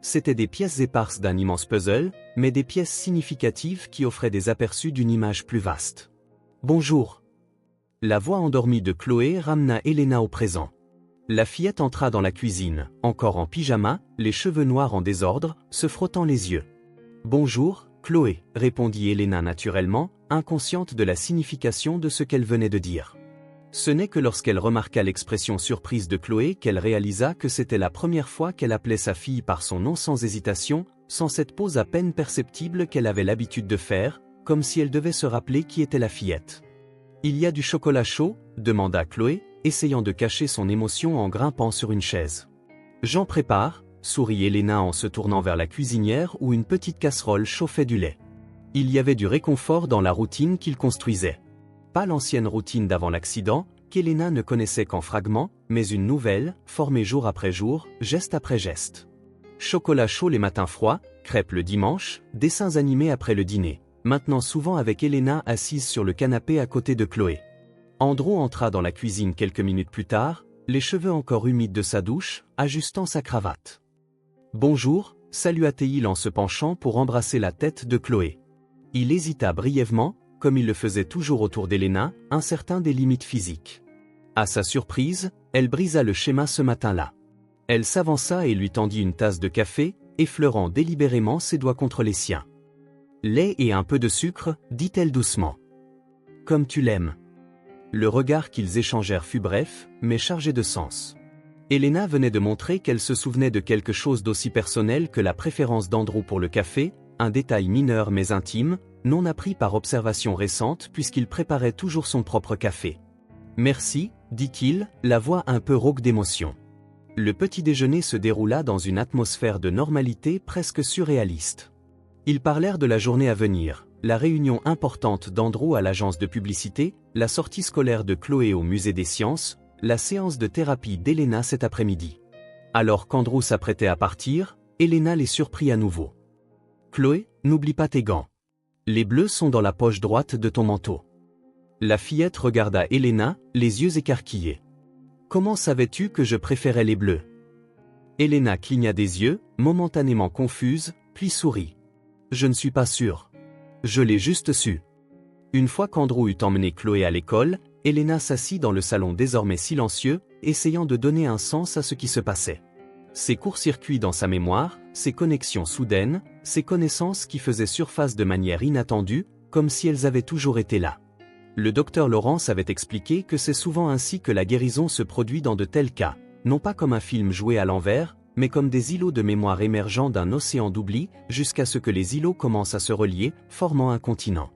C'étaient des pièces éparses d'un immense puzzle, mais des pièces significatives qui offraient des aperçus d'une image plus vaste. Bonjour. La voix endormie de Chloé ramena Elena au présent. La fillette entra dans la cuisine, encore en pyjama, les cheveux noirs en désordre, se frottant les yeux. Bonjour, Chloé, répondit Elena naturellement, inconsciente de la signification de ce qu'elle venait de dire. Ce n'est que lorsqu'elle remarqua l'expression surprise de Chloé qu'elle réalisa que c'était la première fois qu'elle appelait sa fille par son nom sans hésitation, sans cette pause à peine perceptible qu'elle avait l'habitude de faire, comme si elle devait se rappeler qui était la fillette. « Il y a du chocolat chaud ?» demanda Chloé, essayant de cacher son émotion en grimpant sur une chaise. « J'en prépare », sourit Elena en se tournant vers la cuisinière où une petite casserole chauffait du lait. Il y avait du réconfort dans la routine qu'il construisait. Pas l'ancienne routine d'avant l'accident, qu'Elena ne connaissait qu'en fragments, mais une nouvelle, formée jour après jour, geste après geste. Chocolat chaud les matins froids, crêpes le dimanche, dessins animés après le dîner. Maintenant souvent avec Elena assise sur le canapé à côté de Chloé. Andrew entra dans la cuisine quelques minutes plus tard, les cheveux encore humides de sa douche, ajustant sa cravate. « Bonjour », salua-t-il en se penchant pour embrasser la tête de Chloé. Il hésita brièvement, comme il le faisait toujours autour d'Elena, incertain des limites physiques. À sa surprise, elle brisa le schéma ce matin-là. Elle s'avança et lui tendit une tasse de café, effleurant délibérément ses doigts contre les siens. « Lait et un peu de sucre, dit-elle doucement. « Comme tu l'aimes. » Le regard qu'ils échangèrent fut bref, mais chargé de sens. Elena venait de montrer qu'elle se souvenait de quelque chose d'aussi personnel que la préférence d'Andrew pour le café, un détail mineur mais intime, non appris par observation récente puisqu'il préparait toujours son propre café. « Merci », dit-il, la voix un peu rauque d'émotion. Le petit déjeuner se déroula dans une atmosphère de normalité presque surréaliste. Ils parlèrent de la journée à venir, la réunion importante d'Andrew à l'agence de publicité, la sortie scolaire de Chloé au musée des sciences, la séance de thérapie d'Elena cet après-midi. Alors qu'Andrew s'apprêtait à partir, Elena les surprit à nouveau. « Chloé, n'oublie pas tes gants. Les bleus sont dans la poche droite de ton manteau. » La fillette regarda Elena, les yeux écarquillés. « Comment savais-tu que je préférais les bleus ?» Elena cligna des yeux, momentanément confuse, puis sourit. « Je ne suis pas sûre. Je l'ai juste su. » Une fois qu'Andrew eut emmené Chloé à l'école, Elena s'assit dans le salon désormais silencieux, essayant de donner un sens à ce qui se passait. Ses courts-circuits dans sa mémoire, ses connexions soudaines, ses connaissances qui faisaient surface de manière inattendue, comme si elles avaient toujours été là. Le docteur Laurence avait expliqué que c'est souvent ainsi que la guérison se produit dans de tels cas, non pas comme un film joué à l'envers, mais comme des îlots de mémoire émergeant d'un océan d'oubli, jusqu'à ce que les îlots commencent à se relier, formant un continent.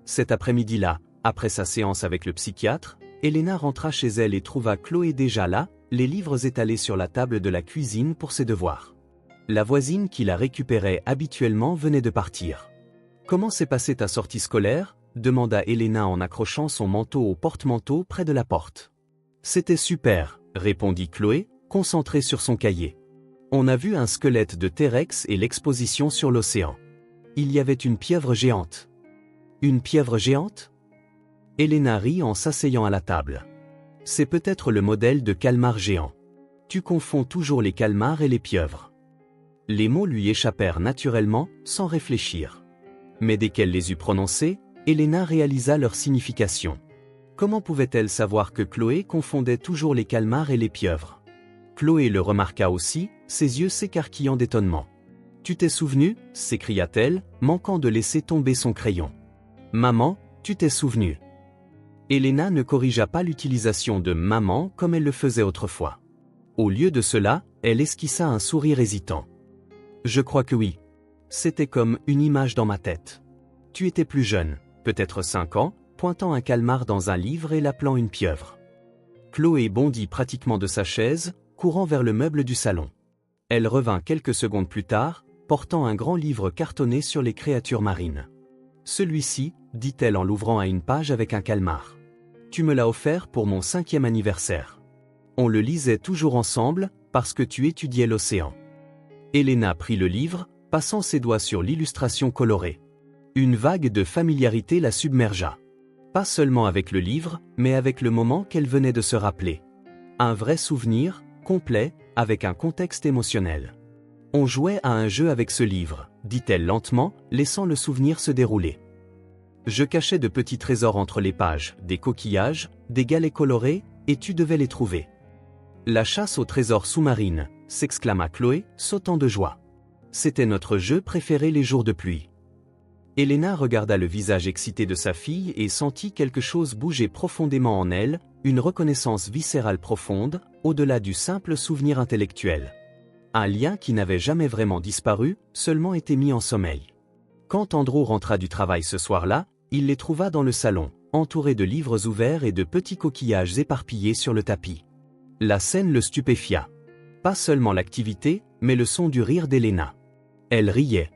Cet après-midi-là, après sa séance avec le psychiatre, Elena rentra chez elle et trouva Chloé déjà là, les livres étalés sur la table de la cuisine pour ses devoirs. La voisine qui la récupérait habituellement venait de partir. « Comment s'est passée ta sortie scolaire ?» demanda Elena en accrochant son manteau au porte-manteau près de la porte. « C'était super », répondit Chloé, concentrée sur son cahier. « On a vu un squelette de T-Rex et l'exposition sur l'océan. Il y avait une pieuvre géante. » « Une pieuvre géante ?» Elena rit en s'asseyant à la table. « C'est peut-être le modèle de calmar géant. Tu confonds toujours les calmars et les pieuvres. » Les mots lui échappèrent naturellement, sans réfléchir. Mais dès qu'elle les eut prononcés, Elena réalisa leur signification. Comment pouvait-elle savoir que Chloé confondait toujours les calmars et les pieuvres? Chloé le remarqua aussi, ses yeux s'écarquillant d'étonnement. « Tu t'es souvenu ?» s'écria-t-elle, manquant de laisser tomber son crayon. « Maman, tu t'es souvenu ?» Elena ne corrigea pas l'utilisation de « maman » comme elle le faisait autrefois. Au lieu de cela, elle esquissa un sourire hésitant. « Je crois que oui. C'était comme une image dans ma tête. Tu étais plus jeune, peut-être 5 ans, pointant un calmar dans un livre et l'appelant une pieuvre. » Chloé bondit pratiquement de sa chaise, courant vers le meuble du salon. Elle revint quelques secondes plus tard, portant un grand livre cartonné sur les créatures marines. « Celui-ci, dit-elle en l'ouvrant à une page avec un calmar. Tu me l'as offert pour mon 5e anniversaire. On le lisait toujours ensemble, parce que tu étudiais l'océan. » Elena prit le livre, passant ses doigts sur l'illustration colorée. Une vague de familiarité la submergea. Pas seulement avec le livre, mais avec le moment qu'elle venait de se rappeler. Un vrai souvenir, complet, avec un contexte émotionnel. On jouait à un jeu avec ce livre, dit-elle lentement, laissant le souvenir se dérouler. Je cachais de petits trésors entre les pages, des coquillages, des galets colorés, et tu devais les trouver. La chasse aux trésors sous-marines, s'exclama Chloé, sautant de joie. C'était notre jeu préféré les jours de pluie. Elena regarda le visage excité de sa fille et sentit quelque chose bouger profondément en elle, une reconnaissance viscérale profonde, au-delà du simple souvenir intellectuel. Un lien qui n'avait jamais vraiment disparu, seulement été mis en sommeil. Quand Andrew rentra du travail ce soir-là, il les trouva dans le salon, entourés de livres ouverts et de petits coquillages éparpillés sur le tapis. La scène le stupéfia. Pas seulement l'activité, mais le son du rire d'Elena. Elle riait.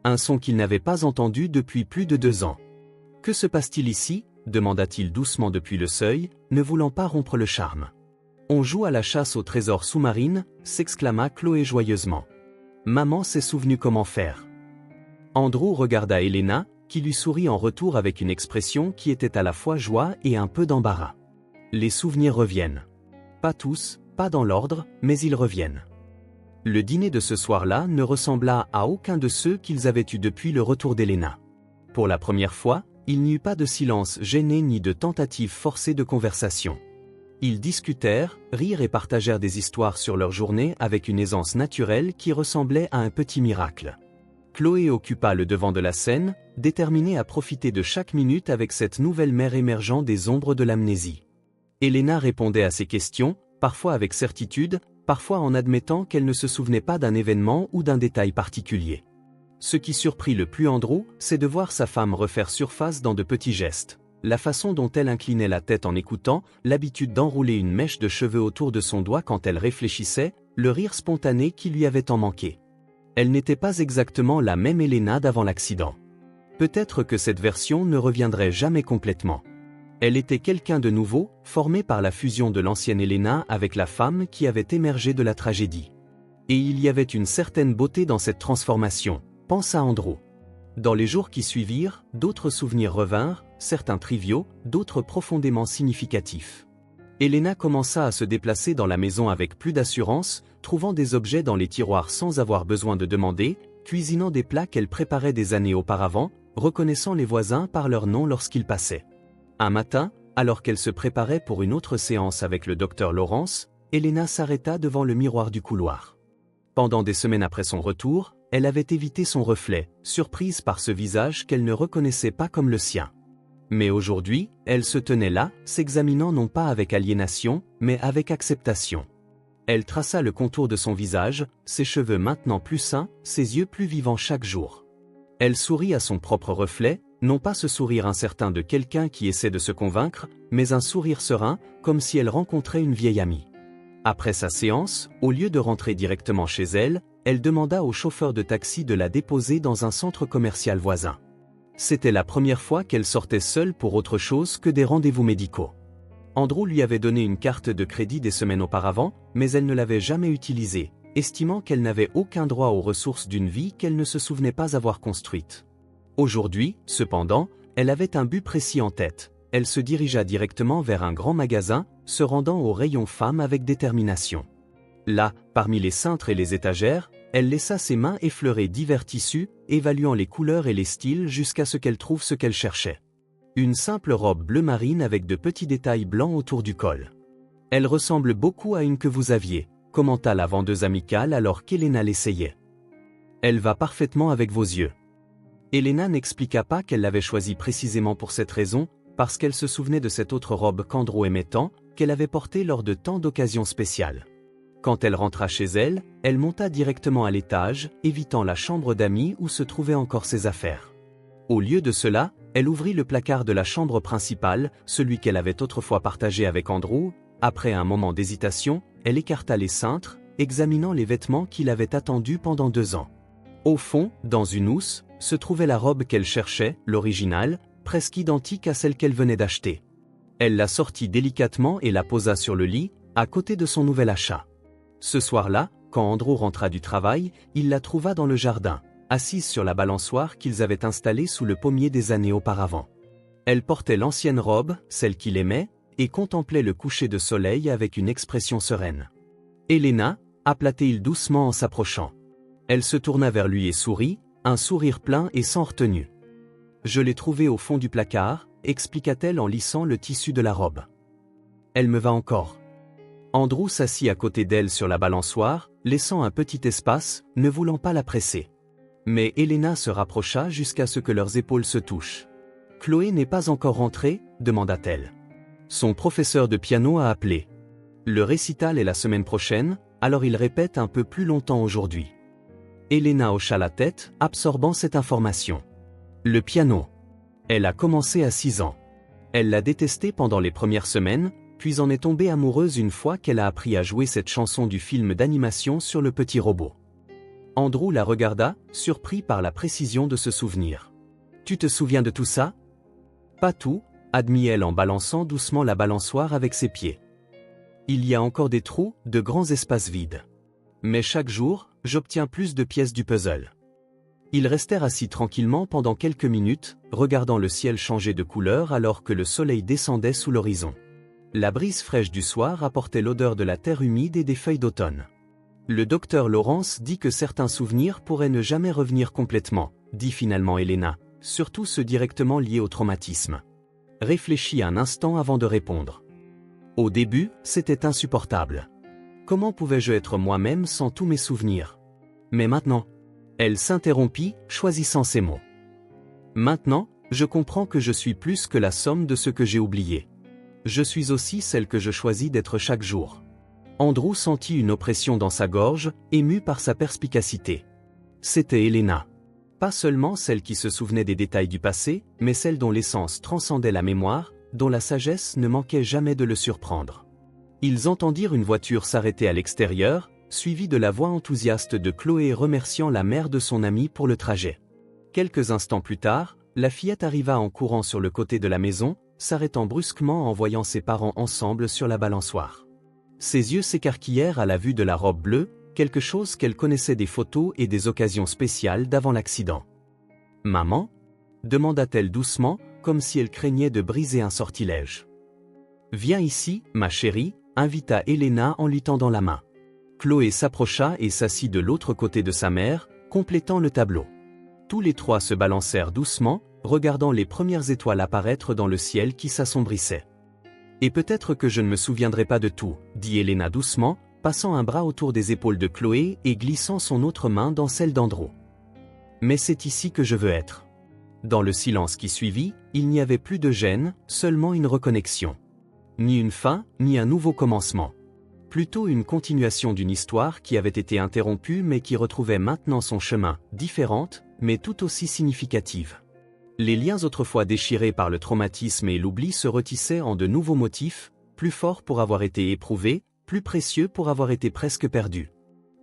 Un son qu'il n'avait pas entendu depuis plus de 2 ans. « Que se passe-t-il ici » demanda-t-il doucement depuis le seuil, ne voulant pas rompre le charme. « On joue à la chasse aux trésors sous-marines » s'exclama Chloé joyeusement. Maman s'est souvenue comment faire. Andrew regarda Elena, qui lui sourit en retour avec une expression qui était à la fois joie et un peu d'embarras. Les souvenirs reviennent. Pas tous, pas dans l'ordre, mais ils reviennent. Le dîner de ce soir-là ne ressembla à aucun de ceux qu'ils avaient eus depuis le retour d'Elena. Pour la première fois, il n'y eut pas de silence gêné ni de tentative forcée de conversation. Ils discutèrent, rirent et partagèrent des histoires sur leur journée avec une aisance naturelle qui ressemblait à un petit miracle. Chloé occupa le devant de la scène, déterminée à profiter de chaque minute avec cette nouvelle mère émergeant des ombres de l'amnésie. Elena répondait à ses questions, parfois avec certitude, parfois en admettant qu'elle ne se souvenait pas d'un événement ou d'un détail particulier. Ce qui surprit le plus Andrew, c'est de voir sa femme refaire surface dans de petits gestes. La façon dont elle inclinait la tête en écoutant, l'habitude d'enrouler une mèche de cheveux autour de son doigt quand elle réfléchissait, le rire spontané qui lui avait tant manqué. Elle n'était pas exactement la même Elena d'avant l'accident. Peut-être que cette version ne reviendrait jamais complètement. Elle était quelqu'un de nouveau, formé par la fusion de l'ancienne Elena avec la femme qui avait émergé de la tragédie. Et il y avait une certaine beauté dans cette transformation, pensa Andrew. Dans les jours qui suivirent, d'autres souvenirs revinrent, certains triviaux, d'autres profondément significatifs. Elena commença à se déplacer dans la maison avec plus d'assurance, trouvant des objets dans les tiroirs sans avoir besoin de demander, cuisinant des plats qu'elle préparait des années auparavant, reconnaissant les voisins par leur nom lorsqu'ils passaient. Un matin, alors qu'elle se préparait pour une autre séance avec le docteur Lawrence, Elena s'arrêta devant le miroir du couloir. Pendant des semaines après son retour, elle avait évité son reflet, surprise par ce visage qu'elle ne reconnaissait pas comme le sien. Mais aujourd'hui, elle se tenait là, s'examinant non pas avec aliénation, mais avec acceptation. Elle traça le contour de son visage, ses cheveux maintenant plus sains, ses yeux plus vivants chaque jour. Elle sourit à son propre reflet, non pas ce sourire incertain de quelqu'un qui essaie de se convaincre, mais un sourire serein, comme si elle rencontrait une vieille amie. Après sa séance, au lieu de rentrer directement chez elle, elle demanda au chauffeur de taxi de la déposer dans un centre commercial voisin. C'était la première fois qu'elle sortait seule pour autre chose que des rendez-vous médicaux. Andrew lui avait donné une carte de crédit des semaines auparavant, mais elle ne l'avait jamais utilisée, estimant qu'elle n'avait aucun droit aux ressources d'une vie qu'elle ne se souvenait pas avoir construite. Aujourd'hui, cependant, elle avait un but précis en tête. Elle se dirigea directement vers un grand magasin, se rendant au rayon femmes avec détermination. Là, parmi les cintres et les étagères, elle laissa ses mains effleurer divers tissus, évaluant les couleurs et les styles jusqu'à ce qu'elle trouve ce qu'elle cherchait. Une simple robe bleu marine avec de petits détails blancs autour du col. « Elle ressemble beaucoup à une que vous aviez », commenta la vendeuse amicale alors qu'Elena l'essayait. « Elle va parfaitement avec vos yeux. » Elena n'expliqua pas qu'elle l'avait choisie précisément pour cette raison, parce qu'elle se souvenait de cette autre robe qu'Andrew aimait tant, qu'elle avait portée lors de tant d'occasions spéciales. Quand elle rentra chez elle, elle monta directement à l'étage, évitant la chambre d'amis où se trouvaient encore ses affaires. Au lieu de cela, elle ouvrit le placard de la chambre principale, celui qu'elle avait autrefois partagé avec Andrew. Après un moment d'hésitation, elle écarta les cintres, examinant les vêtements qu'il avait attendus pendant 2 ans. Au fond, dans une housse, se trouvait la robe qu'elle cherchait, l'originale, presque identique à celle qu'elle venait d'acheter. Elle la sortit délicatement et la posa sur le lit, à côté de son nouvel achat. Ce soir-là, quand Andrew rentra du travail, il la trouva dans le jardin. assise sur la balançoire qu'ils avaient installée sous le pommier des années auparavant. Elle portait l'ancienne robe, celle qu'il aimait, et contemplait le coucher de soleil avec une expression sereine. « Elena » appela-t-il doucement en s'approchant. Elle se tourna vers lui et sourit, un sourire plein et sans retenue. « Je l'ai trouvée au fond du placard », expliqua-t-elle en lissant le tissu de la robe. « Elle me va encore. » Andrew s'assit à côté d'elle sur la balançoire, laissant un petit espace, ne voulant pas la presser. Mais Elena se rapprocha jusqu'à ce que leurs épaules se touchent. « Chloé n'est pas encore rentrée ?» demanda-t-elle. Son professeur de piano a appelé. Le récital est la semaine prochaine, alors il répète un peu plus longtemps aujourd'hui. Elena hocha la tête, absorbant cette information. Le piano. Elle a commencé à 6 ans. Elle l'a détesté pendant les premières semaines, puis en est tombée amoureuse une fois qu'elle a appris à jouer cette chanson du film d'animation sur le petit robot. Andrew la regarda, surpris par la précision de ce souvenir. « Tu te souviens de tout ça ?»« Pas tout », admit-elle en balançant doucement la balançoire avec ses pieds. « Il y a encore des trous, de grands espaces vides. Mais chaque jour, j'obtiens plus de pièces du puzzle. » Ils restèrent assis tranquillement pendant quelques minutes, regardant le ciel changer de couleur alors que le soleil descendait sous l'horizon. La brise fraîche du soir apportait l'odeur de la terre humide et des feuilles d'automne. Le docteur Lawrence dit que certains souvenirs pourraient ne jamais revenir complètement, dit finalement Elena, surtout ceux directement liés au traumatisme. Réfléchis un instant avant de répondre. Au début, c'était insupportable. Comment pouvais-je être moi-même sans tous mes souvenirs? Mais maintenant, elle s'interrompit, choisissant ses mots. Maintenant, je comprends que je suis plus que la somme de ce que j'ai oublié. Je suis aussi celle que je choisis d'être chaque jour. Andrew sentit une oppression dans sa gorge, ému par sa perspicacité. C'était Elena. Pas seulement celle qui se souvenait des détails du passé, mais celle dont l'essence transcendait la mémoire, dont la sagesse ne manquait jamais de le surprendre. Ils entendirent une voiture s'arrêter à l'extérieur, suivie de la voix enthousiaste de Chloé remerciant la mère de son amie pour le trajet. Quelques instants plus tard, la fillette arriva en courant sur le côté de la maison, s'arrêtant brusquement en voyant ses parents ensemble sur la balançoire. Ses yeux s'écarquillèrent à la vue de la robe bleue, quelque chose qu'elle connaissait des photos et des occasions spéciales d'avant l'accident. « Maman ?» demanda-t-elle doucement, comme si elle craignait de briser un sortilège. « Viens ici, ma chérie », invita Elena en lui tendant la main. Chloé s'approcha et s'assit de l'autre côté de sa mère, complétant le tableau. Tous les trois se balancèrent doucement, regardant les premières étoiles apparaître dans le ciel qui s'assombrissait. « Et peut-être que je ne me souviendrai pas de tout, » dit Elena doucement, passant un bras autour des épaules de Chloé et glissant son autre main dans celle d'Andrew. « Mais c'est ici que je veux être. » Dans le silence qui suivit, il n'y avait plus de gêne, seulement une reconnexion. Ni une fin, ni un nouveau commencement. Plutôt une continuation d'une histoire qui avait été interrompue mais qui retrouvait maintenant son chemin, différente, mais tout aussi significative. Les liens autrefois déchirés par le traumatisme et l'oubli se retissaient en de nouveaux motifs, plus forts pour avoir été éprouvés, plus précieux pour avoir été presque perdus.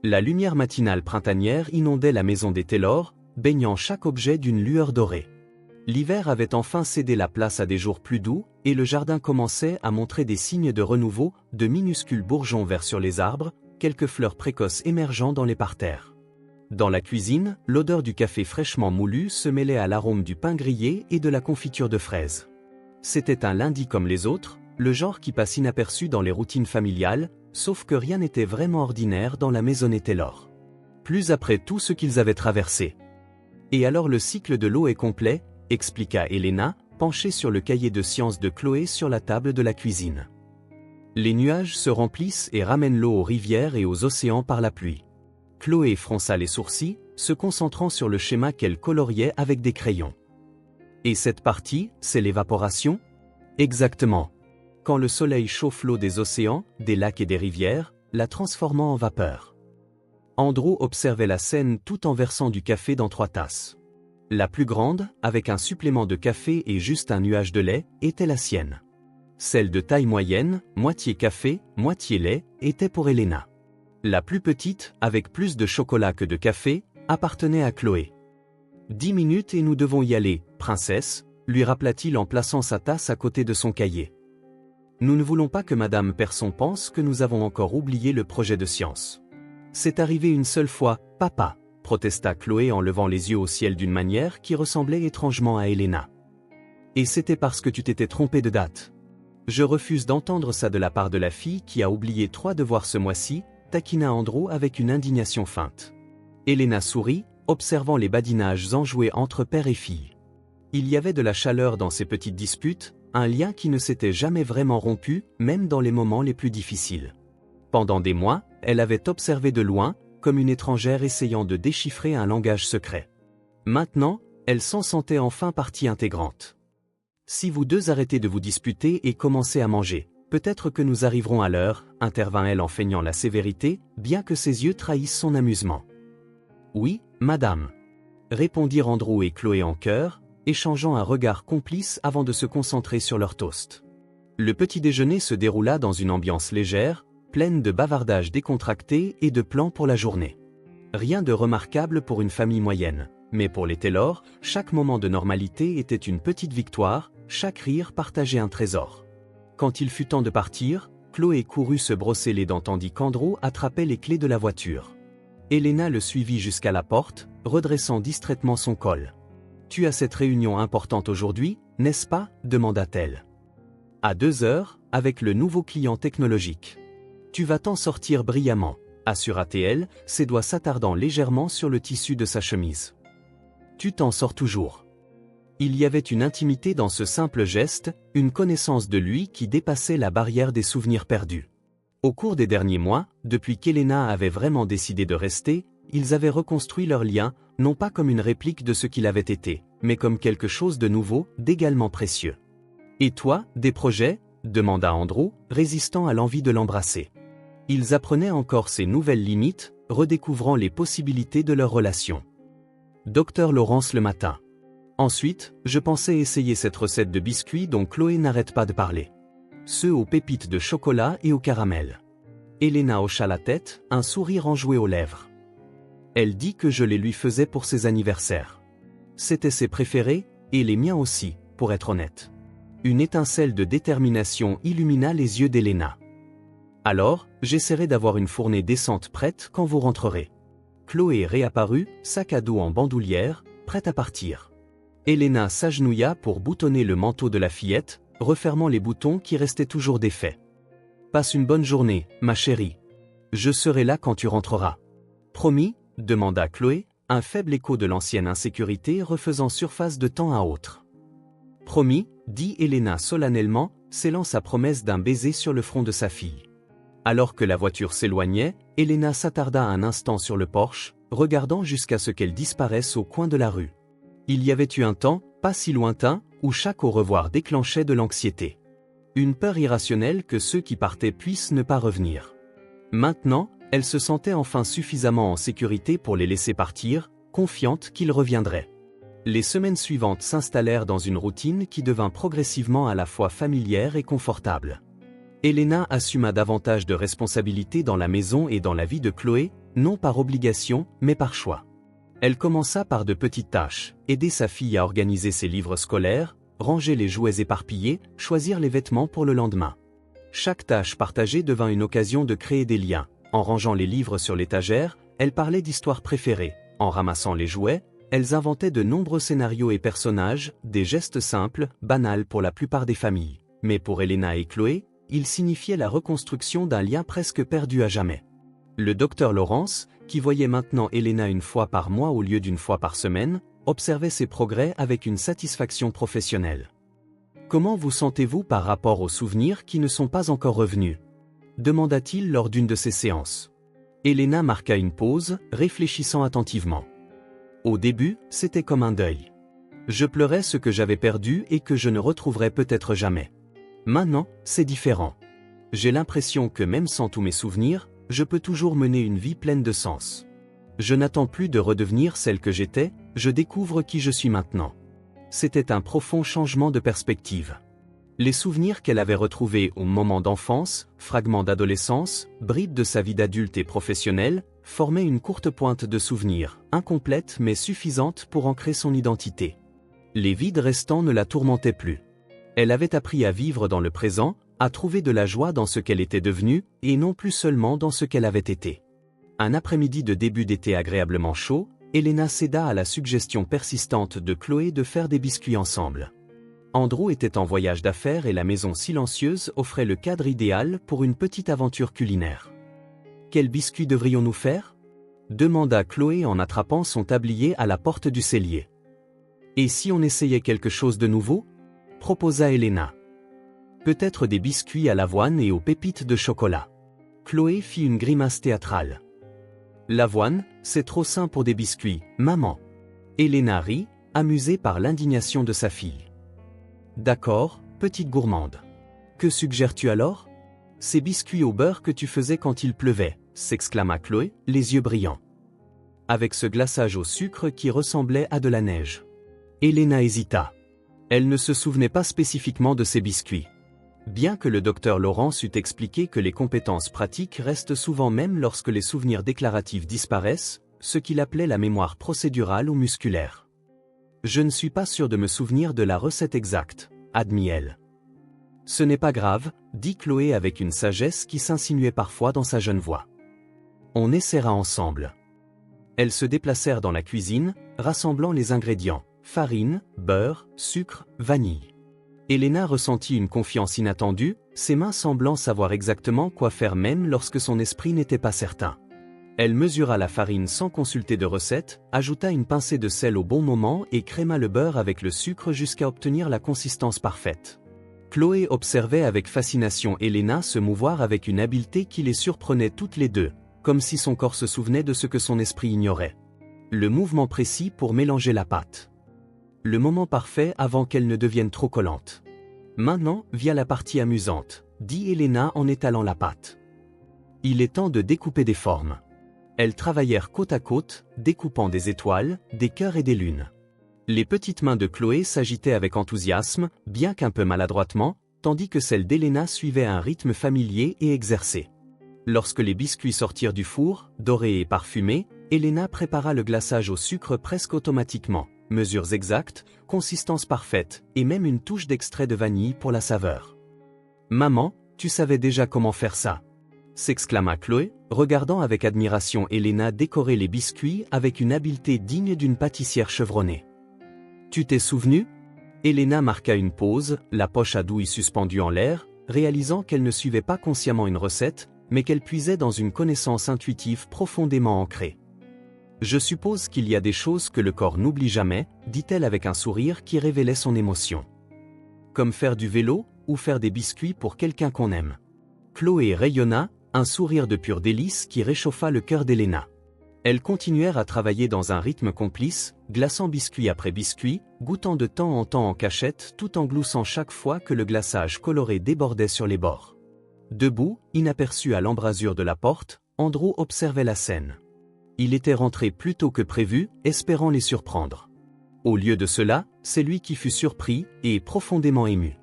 La lumière matinale printanière inondait la maison des Taylor, baignant chaque objet d'une lueur dorée. L'hiver avait enfin cédé la place à des jours plus doux, et le jardin commençait à montrer des signes de renouveau, de minuscules bourgeons verts sur les arbres, quelques fleurs précoces émergeant dans les parterres. Dans la cuisine, l'odeur du café fraîchement moulu se mêlait à l'arôme du pain grillé et de la confiture de fraises. C'était un lundi comme les autres, le genre qui passe inaperçu dans les routines familiales, sauf que rien n'était vraiment ordinaire dans la maisonnée Taylor. Plus après tout ce qu'ils avaient traversé. Et alors le cycle de l'eau est complet, expliqua Elena, penchée sur le cahier de sciences de Chloé sur la table de la cuisine. Les nuages se remplissent et ramènent l'eau aux rivières et aux océans par la pluie. Chloé fronça les sourcils, se concentrant sur le schéma qu'elle coloriait avec des crayons. Et cette partie, c'est l'évaporation? Exactement. Quand le soleil chauffe l'eau des océans, des lacs et des rivières, la transformant en vapeur. Andrew observait la scène tout en versant du café dans 3 tasses. La plus grande, avec un supplément de café et juste un nuage de lait, était la sienne. Celle de taille moyenne, moitié café, moitié lait, était pour Elena. La plus petite, avec plus de chocolat que de café, appartenait à Chloé. « 10 minutes et nous devons y aller, princesse », lui rappela-t-il en plaçant sa tasse à côté de son cahier. « Nous ne voulons pas que Madame Persson pense que nous avons encore oublié le projet de science. C'est arrivé une seule fois, papa. » protesta Chloé en levant les yeux au ciel d'une manière qui ressemblait étrangement à Elena. Et c'était parce que tu t'étais trompée de date. Je refuse d'entendre ça de la part de la fille qui a oublié 3 devoirs ce mois-ci, taquina Andrew avec une indignation feinte. Elena sourit, observant les badinages enjoués entre père et fille. Il y avait de la chaleur dans ces petites disputes, un lien qui ne s'était jamais vraiment rompu, même dans les moments les plus difficiles. Pendant des mois, elle avait observé de loin, comme une étrangère essayant de déchiffrer un langage secret. Maintenant, elle s'en sentait enfin partie intégrante. Si vous deux arrêtez de vous disputer et commencez à manger, peut-être que nous arriverons à l'heure, intervint-elle en feignant la sévérité, bien que ses yeux trahissent son amusement. Oui, madame, répondirent Andrew et Chloé en chœur, échangeant un regard complice avant de se concentrer sur leur toast. Le petit déjeuner se déroula dans une ambiance légère, pleine de bavardages décontractés et de plans pour la journée. Rien de remarquable pour une famille moyenne, mais pour les Taylor, chaque moment de normalité était une petite victoire, chaque rire partageait un trésor. Quand il fut temps de partir, Chloé courut se brosser les dents tandis qu'Andrew attrapait les clés de la voiture. Elena le suivit jusqu'à la porte, redressant distraitement son col. « Tu as cette réunion importante aujourd'hui, n'est-ce pas » demanda-t-elle. « À 2 heures, avec le nouveau client technologique. Tu vas t'en sortir brillamment » assura-t-elle, ses doigts s'attardant légèrement sur le tissu de sa chemise. « Tu t'en sors toujours. » Il y avait une intimité dans ce simple geste, une connaissance de lui qui dépassait la barrière des souvenirs perdus. Au cours des derniers mois, depuis qu'Elena avait vraiment décidé de rester, ils avaient reconstruit leur lien, non pas comme une réplique de ce qu'il avait été, mais comme quelque chose de nouveau, d'également précieux. « Et toi, des projets » demanda Andrew, résistant à l'envie de l'embrasser. Ils apprenaient encore ces nouvelles limites, redécouvrant les possibilités de leur relation. Docteur Laurence le matin. Ensuite, je pensais essayer cette recette de biscuits dont Chloé n'arrête pas de parler. Ceux aux pépites de chocolat et au caramel. Elena hocha la tête, un sourire enjoué aux lèvres. Elle dit que je les lui faisais pour ses anniversaires. C'étaient ses préférés, et les miens aussi, pour être honnête. Une étincelle de détermination illumina les yeux d'Elena. Alors, j'essaierai d'avoir une fournée décente prête quand vous rentrerez. Chloé réapparut, sac à dos en bandoulière, prête à partir. Elena s'agenouilla pour boutonner le manteau de la fillette, refermant les boutons qui restaient toujours défaits. « Passe une bonne journée, ma chérie. Je serai là quand tu rentreras. »« Promis ?» demanda Chloé, un faible écho de l'ancienne insécurité refaisant surface de temps à autre. « Promis » dit Elena solennellement, scellant sa promesse d'un baiser sur le front de sa fille. Alors que la voiture s'éloignait, Elena s'attarda un instant sur le porche, regardant jusqu'à ce qu'elle disparaisse au coin de la rue. Il y avait eu un temps, pas si lointain, où chaque au revoir déclenchait de l'anxiété. Une peur irrationnelle que ceux qui partaient puissent ne pas revenir. Maintenant, elle se sentait enfin suffisamment en sécurité pour les laisser partir, confiante qu'ils reviendraient. Les semaines suivantes s'installèrent dans une routine qui devint progressivement à la fois familière et confortable. Elena assuma davantage de responsabilités dans la maison et dans la vie de Chloé, non par obligation, mais par choix. Elle commença par de petites tâches, aider sa fille à organiser ses livres scolaires, ranger les jouets éparpillés, choisir les vêtements pour le lendemain. Chaque tâche partagée devint une occasion de créer des liens. En rangeant les livres sur l'étagère, elle parlait d'histoires préférées. En ramassant les jouets, elles inventaient de nombreux scénarios et personnages, des gestes simples, banals pour la plupart des familles. Mais pour Elena et Chloé, ils signifiaient la reconstruction d'un lien presque perdu à jamais. Le docteur Laurence, qui voyait maintenant Elena une fois par mois au lieu d'une fois par semaine, observait ses progrès avec une satisfaction professionnelle. « Comment vous sentez-vous par rapport aux souvenirs qui ne sont pas encore revenus ?» demanda-t-il lors d'une de ses séances. Elena marqua une pause, réfléchissant attentivement. Au début, c'était comme un deuil. Je pleurais ce que j'avais perdu et que je ne retrouverais peut-être jamais. Maintenant, c'est différent. J'ai l'impression que même sans tous mes souvenirs, je peux toujours mener une vie pleine de sens. Je n'attends plus de redevenir celle que j'étais, je découvre qui je suis maintenant. C'était un profond changement de perspective. Les souvenirs qu'elle avait retrouvés au moment d'enfance, fragments d'adolescence, bribes de sa vie d'adulte et professionnelle, formaient une courte pointe de souvenirs, incomplète mais suffisante pour ancrer son identité. Les vides restants ne la tourmentaient plus. Elle avait appris à vivre dans le présent, à trouver de la joie dans ce qu'elle était devenue, et non plus seulement dans ce qu'elle avait été. Un après-midi de début d'été agréablement chaud, Elena céda à la suggestion persistante de Chloé de faire des biscuits ensemble. Andrew était en voyage d'affaires et la maison silencieuse offrait le cadre idéal pour une petite aventure culinaire. Quels biscuits devrions-nous faire? Demanda Chloé en attrapant son tablier à la porte du cellier. Et si on essayait quelque chose de nouveau? Proposa Elena. Peut-être des biscuits à l'avoine et aux pépites de chocolat. Chloé fit une grimace théâtrale. L'avoine, c'est trop sain pour des biscuits, maman. Elena rit, amusée par l'indignation de sa fille. D'accord, petite gourmande. Que suggères-tu alors? Ces biscuits au beurre que tu faisais quand il pleuvait, s'exclama Chloé, les yeux brillants. Avec ce glaçage au sucre qui ressemblait à de la neige. Elena hésita. Elle ne se souvenait pas spécifiquement de ces biscuits. Bien que le docteur Laurence eût expliqué que les compétences pratiques restent souvent même lorsque les souvenirs déclaratifs disparaissent, ce qu'il appelait la mémoire procédurale ou musculaire. Je ne suis pas sûr de me souvenir de la recette exacte, admit elle. Ce n'est pas grave, dit Chloé avec une sagesse qui s'insinuait parfois dans sa jeune voix. On essaiera ensemble. Elles se déplacèrent dans la cuisine, rassemblant les ingrédients, farine, beurre, sucre, vanille. Elena ressentit une confiance inattendue, ses mains semblant savoir exactement quoi faire même lorsque son esprit n'était pas certain. Elle mesura la farine sans consulter de recette, ajouta une pincée de sel au bon moment et créma le beurre avec le sucre jusqu'à obtenir la consistance parfaite. Chloé observait avec fascination Elena se mouvoir avec une habileté qui les surprenait toutes les deux, comme si son corps se souvenait de ce que son esprit ignorait. Le mouvement précis pour mélanger la pâte. Le moment parfait avant qu'elle ne devienne trop collante. Maintenant, vient la partie amusante, dit Elena en étalant la pâte. Il est temps de découper des formes. Elles travaillèrent côte à côte, découpant des étoiles, des cœurs et des lunes. Les petites mains de Chloé s'agitaient avec enthousiasme, bien qu'un peu maladroitement, tandis que celles d'Elena suivaient un rythme familier et exercé. Lorsque les biscuits sortirent du four, dorés et parfumés, Elena prépara le glaçage au sucre presque automatiquement, mesures exactes, consistance parfaite, et même une touche d'extrait de vanille pour la saveur. « Maman, tu savais déjà comment faire ça ?» s'exclama Chloé, regardant avec admiration Elena décorer les biscuits avec une habileté digne d'une pâtissière chevronnée. « Tu t'es souvenu ?» Elena marqua une pause, la poche à douille suspendue en l'air, réalisant qu'elle ne suivait pas consciemment une recette, mais qu'elle puisait dans une connaissance intuitive profondément ancrée. « Je suppose qu'il y a des choses que le corps n'oublie jamais, dit-elle avec un sourire qui révélait son émotion. Comme faire du vélo, ou faire des biscuits pour quelqu'un qu'on aime. Chloé rayonna, un sourire de pur délice qui réchauffa le cœur d'Elena. Elles continuèrent à travailler dans un rythme complice, glaçant biscuit après biscuit, goûtant de temps en temps en cachette tout en gloussant chaque fois que le glaçage coloré débordait sur les bords. Debout, inaperçu à l'embrasure de la porte, Andrew observait la scène. Il était rentré plus tôt que prévu, espérant les surprendre. Au lieu de cela, c'est lui qui fut surpris et profondément ému.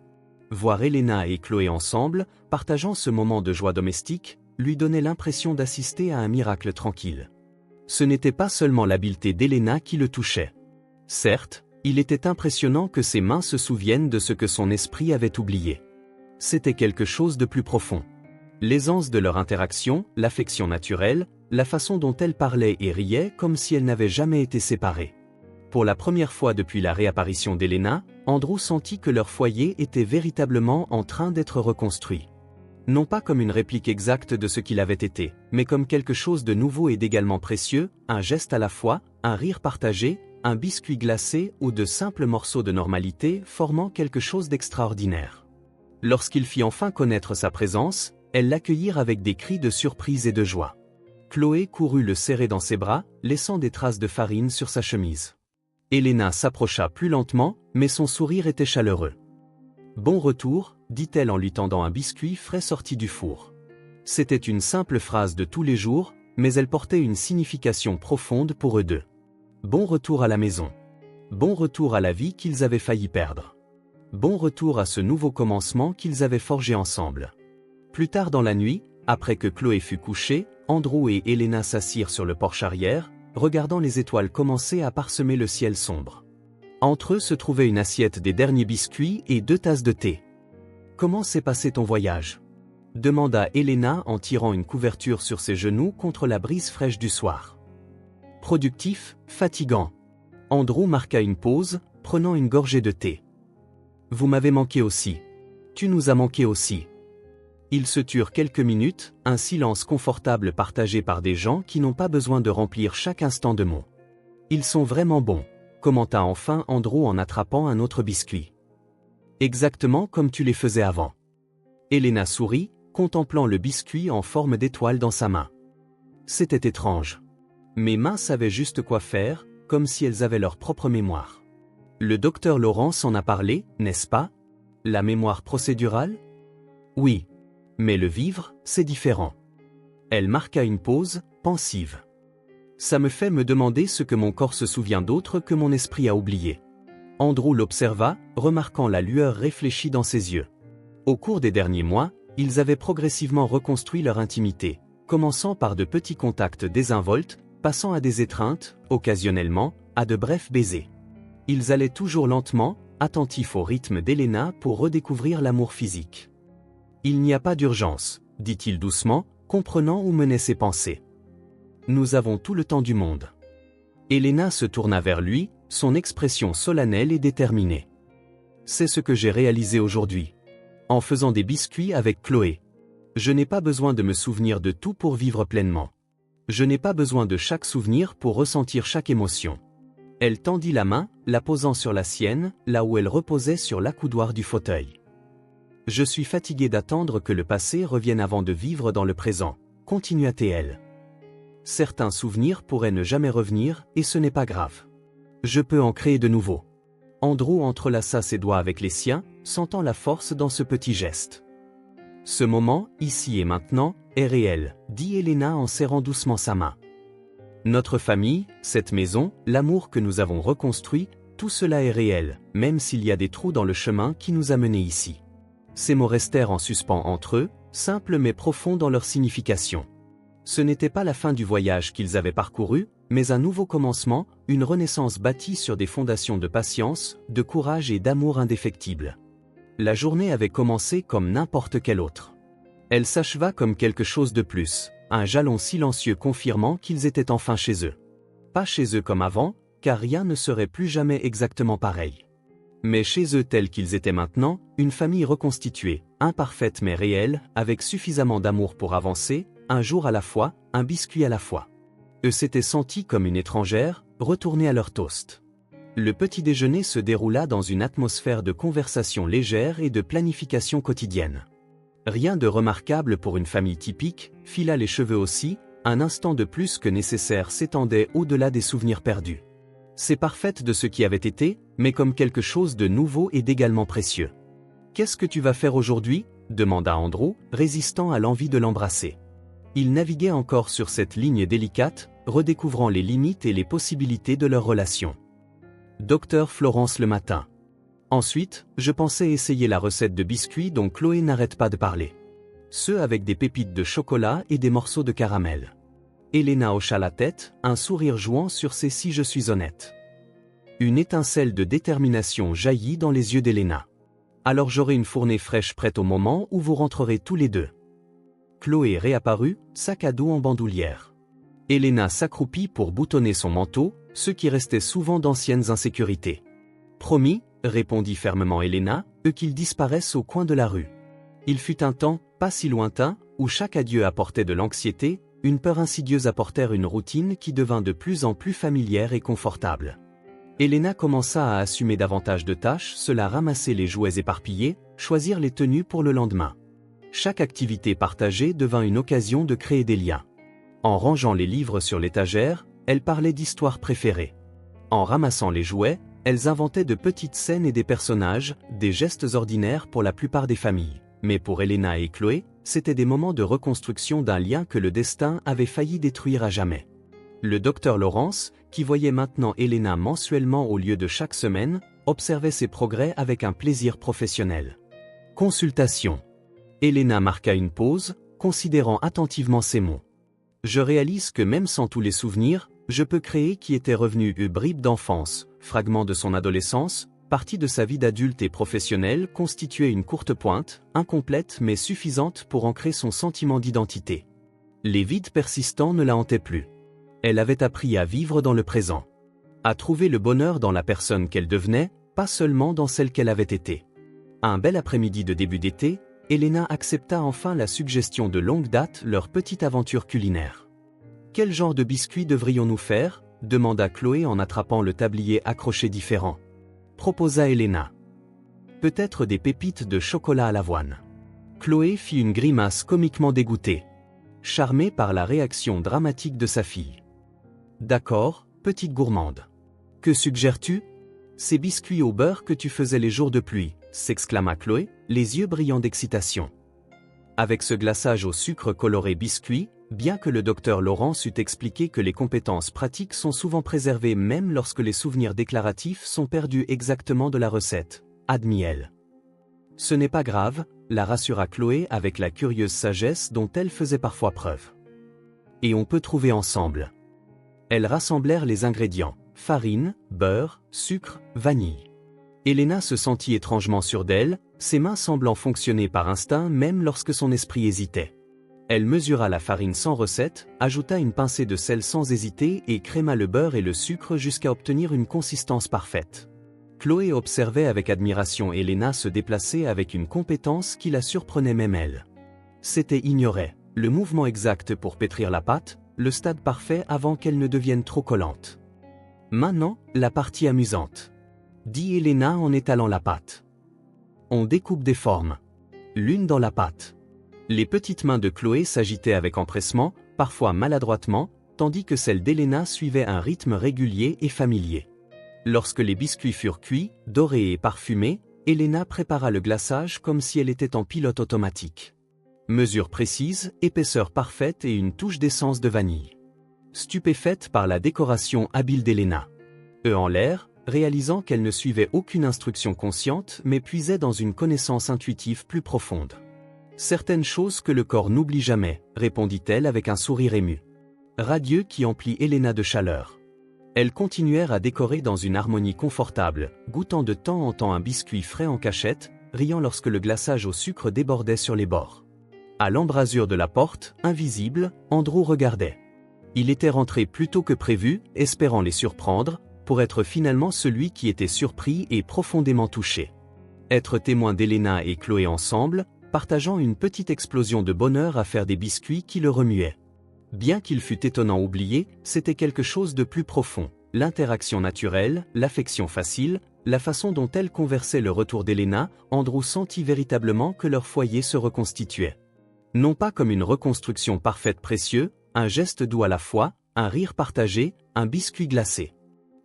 Voir Elena et Chloé ensemble, partageant ce moment de joie domestique, lui donnait l'impression d'assister à un miracle tranquille. Ce n'était pas seulement l'habileté d'Elena qui le touchait. Certes, il était impressionnant que ses mains se souviennent de ce que son esprit avait oublié. C'était quelque chose de plus profond. L'aisance de leur interaction, l'affection naturelle, la façon dont elles parlaient et riaient comme si elles n'avaient jamais été séparées. Pour la première fois depuis la réapparition d'Elena, Andrew sentit que leur foyer était véritablement en train d'être reconstruit. Non pas comme une réplique exacte de ce qu'il avait été, mais comme quelque chose de nouveau et d'également précieux, un geste à la fois, un rire partagé, un biscuit glacé ou de simples morceaux de normalité formant quelque chose d'extraordinaire. Lorsqu'il fit enfin connaître sa présence, elles l'accueillirent avec des cris de surprise et de joie. Chloé courut le serrer dans ses bras, laissant des traces de farine sur sa chemise. Elena s'approcha plus lentement, mais son sourire était chaleureux. « Bon retour », dit-elle en lui tendant un biscuit frais sorti du four. C'était une simple phrase de tous les jours, mais elle portait une signification profonde pour eux deux. Bon retour à la maison. Bon retour à la vie qu'ils avaient failli perdre. Bon retour à ce nouveau commencement qu'ils avaient forgé ensemble. Plus tard dans la nuit, après que Chloé fut couchée, Andrew et Elena s'assirent sur le porche arrière, regardant les étoiles commencer à parsemer le ciel sombre. Entre eux se trouvait une assiette des derniers biscuits et 2 tasses de thé. « Comment s'est passé ton voyage ?» demanda Elena en tirant une couverture sur ses genoux contre la brise fraîche du soir. Productif, fatigant. Andrew marqua une pause, prenant une gorgée de thé. Vous m'avez manqué aussi. Tu nous as manqué aussi. Ils se turent quelques minutes, un silence confortable partagé par des gens qui n'ont pas besoin de remplir chaque instant de mots. Ils sont vraiment bons, commenta enfin Andrew en attrapant un autre biscuit. Exactement comme tu les faisais avant. Elena sourit, contemplant le biscuit en forme d'étoile dans sa main. C'était étrange. Mes mains savaient juste quoi faire, comme si elles avaient leur propre mémoire. Le docteur Laurence en a parlé, n'est-ce pas? La mémoire procédurale? Oui. Mais le vivre, c'est différent. Elle marqua une pause, pensive. Ça me fait me demander ce que mon corps se souvient d'autre que mon esprit a oublié. Andrew l'observa, remarquant la lueur réfléchie dans ses yeux. Au cours des derniers mois, ils avaient progressivement reconstruit leur intimité, commençant par de petits contacts désinvoltes, passant à des étreintes, occasionnellement, à de brefs baisers. Ils allaient toujours lentement, attentifs au rythme d'Elena pour redécouvrir l'amour physique. Il n'y a pas d'urgence, dit-il doucement, comprenant où menaient ses pensées. Nous avons tout le temps du monde. Elena se tourna vers lui, son expression solennelle et déterminée. C'est ce que j'ai réalisé aujourd'hui. En faisant des biscuits avec Chloé. Je n'ai pas besoin de me souvenir de tout pour vivre pleinement. Je n'ai pas besoin de chaque souvenir pour ressentir chaque émotion. Elle tendit la main, la posant sur la sienne, là où elle reposait sur l'accoudoir du fauteuil. Je suis fatigué d'attendre que le passé revienne avant de vivre dans le présent, continua-t-elle. Certains souvenirs pourraient ne jamais revenir, et ce n'est pas grave. Je peux en créer de nouveaux. Andrew entrelaça ses doigts avec les siens, sentant la force dans ce petit geste. Ce moment, ici et maintenant, est réel, dit Elena en serrant doucement sa main. Notre famille, cette maison, l'amour que nous avons reconstruit, tout cela est réel, même s'il y a des trous dans le chemin qui nous a menés ici. Ces mots restèrent en suspens entre eux, simples mais profonds dans leur signification. Ce n'était pas la fin du voyage qu'ils avaient parcouru, mais un nouveau commencement, une renaissance bâtie sur des fondations de patience, de courage et d'amour indéfectible. La journée avait commencé comme n'importe quelle autre. Elle s'acheva comme quelque chose de plus, un jalon silencieux confirmant qu'ils étaient enfin chez eux. Pas chez eux comme avant, car rien ne serait plus jamais exactement pareil. Mais chez eux tels qu'ils étaient maintenant, une famille reconstituée, imparfaite mais réelle, avec suffisamment d'amour pour avancer, un jour à la fois, un biscuit à la fois. Eux s'étaient sentis comme une étrangère, retournés à leur toast. Le petit déjeuner se déroula dans une atmosphère de conversation légère et de planification quotidienne. Rien de remarquable pour une famille typique, fila les cheveux aussi, un instant de plus que nécessaire s'étendait au-delà des souvenirs perdus. C'est parfaite de ce qui avait été, mais comme quelque chose de nouveau et d'également précieux. « Qu'est-ce que tu vas faire aujourd'hui » demanda Andrew, résistant à l'envie de l'embrasser. Ils naviguaient encore sur cette ligne délicate, redécouvrant les limites et les possibilités de leur relation. Docteur Florence le matin. Ensuite, je pensais essayer la recette de biscuits dont Chloé n'arrête pas de parler. Ceux avec des pépites de chocolat et des morceaux de caramel. Elena hocha la tête, un sourire jouant sur ses si je suis honnête. Une étincelle de détermination jaillit dans les yeux d'Elena. Alors j'aurai une fournée fraîche prête au moment où vous rentrerez tous les deux. Chloé réapparut, sac à dos en bandoulière. Elena s'accroupit pour boutonner son manteau, ce qui restait souvent d'anciennes insécurités. Promis, répondit fermement Elena, qu'ils disparaissent au coin de la rue. Il fut un temps, pas si lointain, où chaque adieu apportait de l'anxiété, une peur insidieuse apportait une routine qui devint de plus en plus familière et confortable. Elena commença à assumer davantage de tâches, cela ramasser les jouets éparpillés, choisir les tenues pour le lendemain. Chaque activité partagée devint une occasion de créer des liens. En rangeant les livres sur l'étagère, elles parlaient d'histoires préférées. En ramassant les jouets, elles inventaient de petites scènes et des personnages, des gestes ordinaires pour la plupart des familles. Mais pour Elena et Chloé, c'étaient des moments de reconstruction d'un lien que le destin avait failli détruire à jamais. Le docteur Laurence, qui voyait maintenant Elena mensuellement au lieu de chaque semaine, observait ses progrès avec un plaisir professionnel. Consultation. Elena marqua une pause, considérant attentivement ces mots. Je réalise que même sans tous les souvenirs, je peux créer qui était revenu une bribe d'enfance, fragment de son adolescence, partie de sa vie d'adulte et professionnelle constituait une courte pointe, incomplète mais suffisante pour ancrer son sentiment d'identité. Les vides persistants ne la hantaient plus. Elle avait appris à vivre dans le présent. À trouver le bonheur dans la personne qu'elle devenait, pas seulement dans celle qu'elle avait été. Un bel après-midi de début d'été, Elena accepta enfin la suggestion de longue date, leur petite aventure culinaire. « Quel genre de biscuits devrions-nous faire » demanda Chloé en attrapant le tablier accroché différent. Proposa Elena. « Peut-être des pépites de chocolat à l'avoine. » Chloé fit une grimace comiquement dégoûtée, charmée par la réaction dramatique de sa fille. « D'accord, petite gourmande. Que suggères-tu ? Ces biscuits au beurre que tu faisais les jours de pluie, s'exclama Chloé, les yeux brillants d'excitation. Avec ce glaçage au sucre coloré biscuit, bien que le docteur Laurence eût expliqué que les compétences pratiques sont souvent préservées même lorsque les souvenirs déclaratifs sont perdus exactement de la recette, admit-elle. Ce n'est pas grave, la rassura Chloé avec la curieuse sagesse dont elle faisait parfois preuve. Et on peut trouver ensemble. Elles rassemblèrent les ingrédients, farine, beurre, sucre, vanille. Elena se sentit étrangement sûre d'elle, ses mains semblant fonctionner par instinct même lorsque son esprit hésitait. Elle mesura la farine sans recette, ajouta une pincée de sel sans hésiter et créma le beurre et le sucre jusqu'à obtenir une consistance parfaite. Chloé observait avec admiration Elena se déplacer avec une compétence qui la surprenait même elle. C'était ignorer le mouvement exact pour pétrir la pâte, le stade parfait avant qu'elle ne devienne trop collante. Maintenant, la partie amusante, dit Elena en étalant la pâte. On découpe des formes, l'une dans la pâte. Les petites mains de Chloé s'agitaient avec empressement, parfois maladroitement, tandis que celles d'Elena suivaient un rythme régulier et familier. Lorsque les biscuits furent cuits, dorés et parfumés, Elena prépara le glaçage comme si elle était en pilote automatique. Mesure précise, épaisseur parfaite et une touche d'essence de vanille. Stupéfaite par la décoration habile d'Elena. En l'air, réalisant qu'elle ne suivait aucune instruction consciente mais puisait dans une connaissance intuitive plus profonde. Certaines choses que le corps n'oublie jamais, répondit-elle avec un sourire ému. Radieux qui emplit Elena de chaleur. Elles continuèrent à décorer dans une harmonie confortable, goûtant de temps en temps un biscuit frais en cachette, riant lorsque le glaçage au sucre débordait sur les bords. À l'embrasure de la porte, invisible, Andrew regardait. Il était rentré plus tôt que prévu, espérant les surprendre, pour être finalement celui qui était surpris et profondément touché. Être témoin d'Elena et Chloé ensemble, partageant une petite explosion de bonheur à faire des biscuits qui le remuaient. Bien qu'il fût étonnant oublié, c'était quelque chose de plus profond, l'interaction naturelle, l'affection facile, la façon dont elle conversait le retour d'Elena, Andrew sentit véritablement que leur foyer se reconstituait. Non pas comme une reconstruction parfaite précieux, un geste doux à la fois, un rire partagé, un biscuit glacé.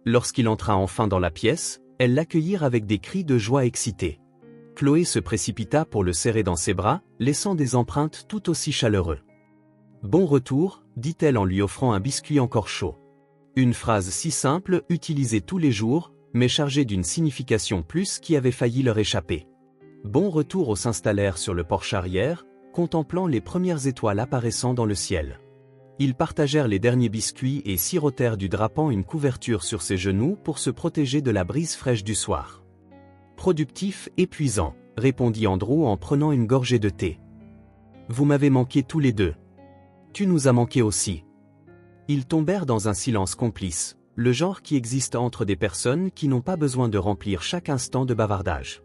Lorsqu'il entra enfin dans la pièce, elles l'accueillirent avec des cris de joie excités. Chloé se précipita pour le serrer dans ses bras, laissant des empreintes tout aussi chaleureuses. « Bon retour », dit-elle en lui offrant un biscuit encore chaud. Une phrase si simple, utilisée tous les jours, mais chargée d'une signification plus qui avait failli leur échapper. Bon retour au s'installèrent sur le porche arrière, contemplant les premières étoiles apparaissant dans le ciel. Ils partagèrent les derniers biscuits et sirotèrent du drapant une couverture sur ses genoux pour se protéger de la brise fraîche du soir. Productif, épuisant, répondit Andrew en prenant une gorgée de thé. Vous m'avez manqué tous les deux. Tu nous as manqué aussi. Ils tombèrent dans un silence complice, le genre qui existe entre des personnes qui n'ont pas besoin de remplir chaque instant de bavardage.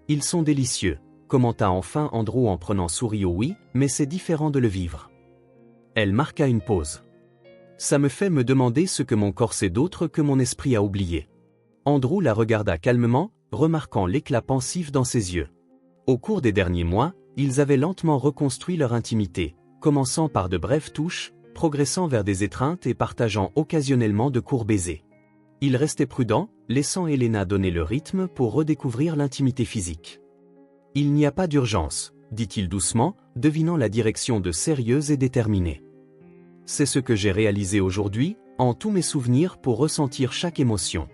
Ils sont délicieux, commenta enfin Andrew en prenant souris au oui, mais c'est différent de le vivre. Elle marqua une pause. Ça me fait me demander ce que mon corps sait d'autre que mon esprit a oublié. Andrew la regarda calmement, remarquant l'éclat pensif dans ses yeux. Au cours des derniers mois, ils avaient lentement reconstruit leur intimité, commençant par de brèves touches, progressant vers des étreintes et partageant occasionnellement de courts baisers. Ils restaient prudents, laissant Elena donner le rythme pour redécouvrir l'intimité physique. « Il n'y a pas d'urgence », dit-il doucement, devinant la direction de sérieuse et déterminée. « C'est ce que j'ai réalisé aujourd'hui, en tous mes souvenirs pour ressentir chaque émotion. »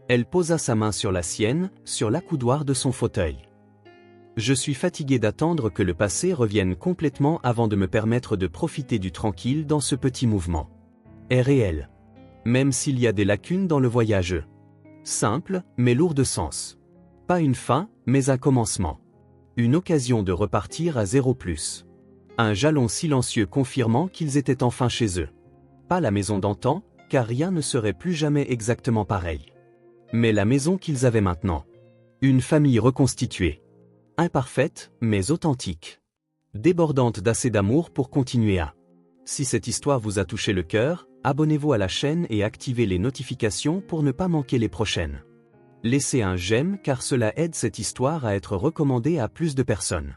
Elle posa sa main sur la sienne, sur l'accoudoir de son fauteuil. Je suis fatigué d'attendre que le passé revienne complètement avant de me permettre de profiter du tranquille dans ce petit mouvement. Est réel. Même s'il y a des lacunes dans le voyage. Simple, mais lourd de sens. Pas une fin, mais un commencement. Une occasion de repartir à zéro plus. Un jalon silencieux confirmant qu'ils étaient enfin chez eux. Pas la maison d'antan, car rien ne serait plus jamais exactement pareil. Mais la maison qu'ils avaient maintenant. Une famille reconstituée. Imparfaite, mais authentique. Débordante d'assez d'amour pour continuer à. Si cette histoire vous a touché le cœur, abonnez-vous à la chaîne et activez les notifications pour ne pas manquer les prochaines. Laissez un j'aime car cela aide cette histoire à être recommandée à plus de personnes.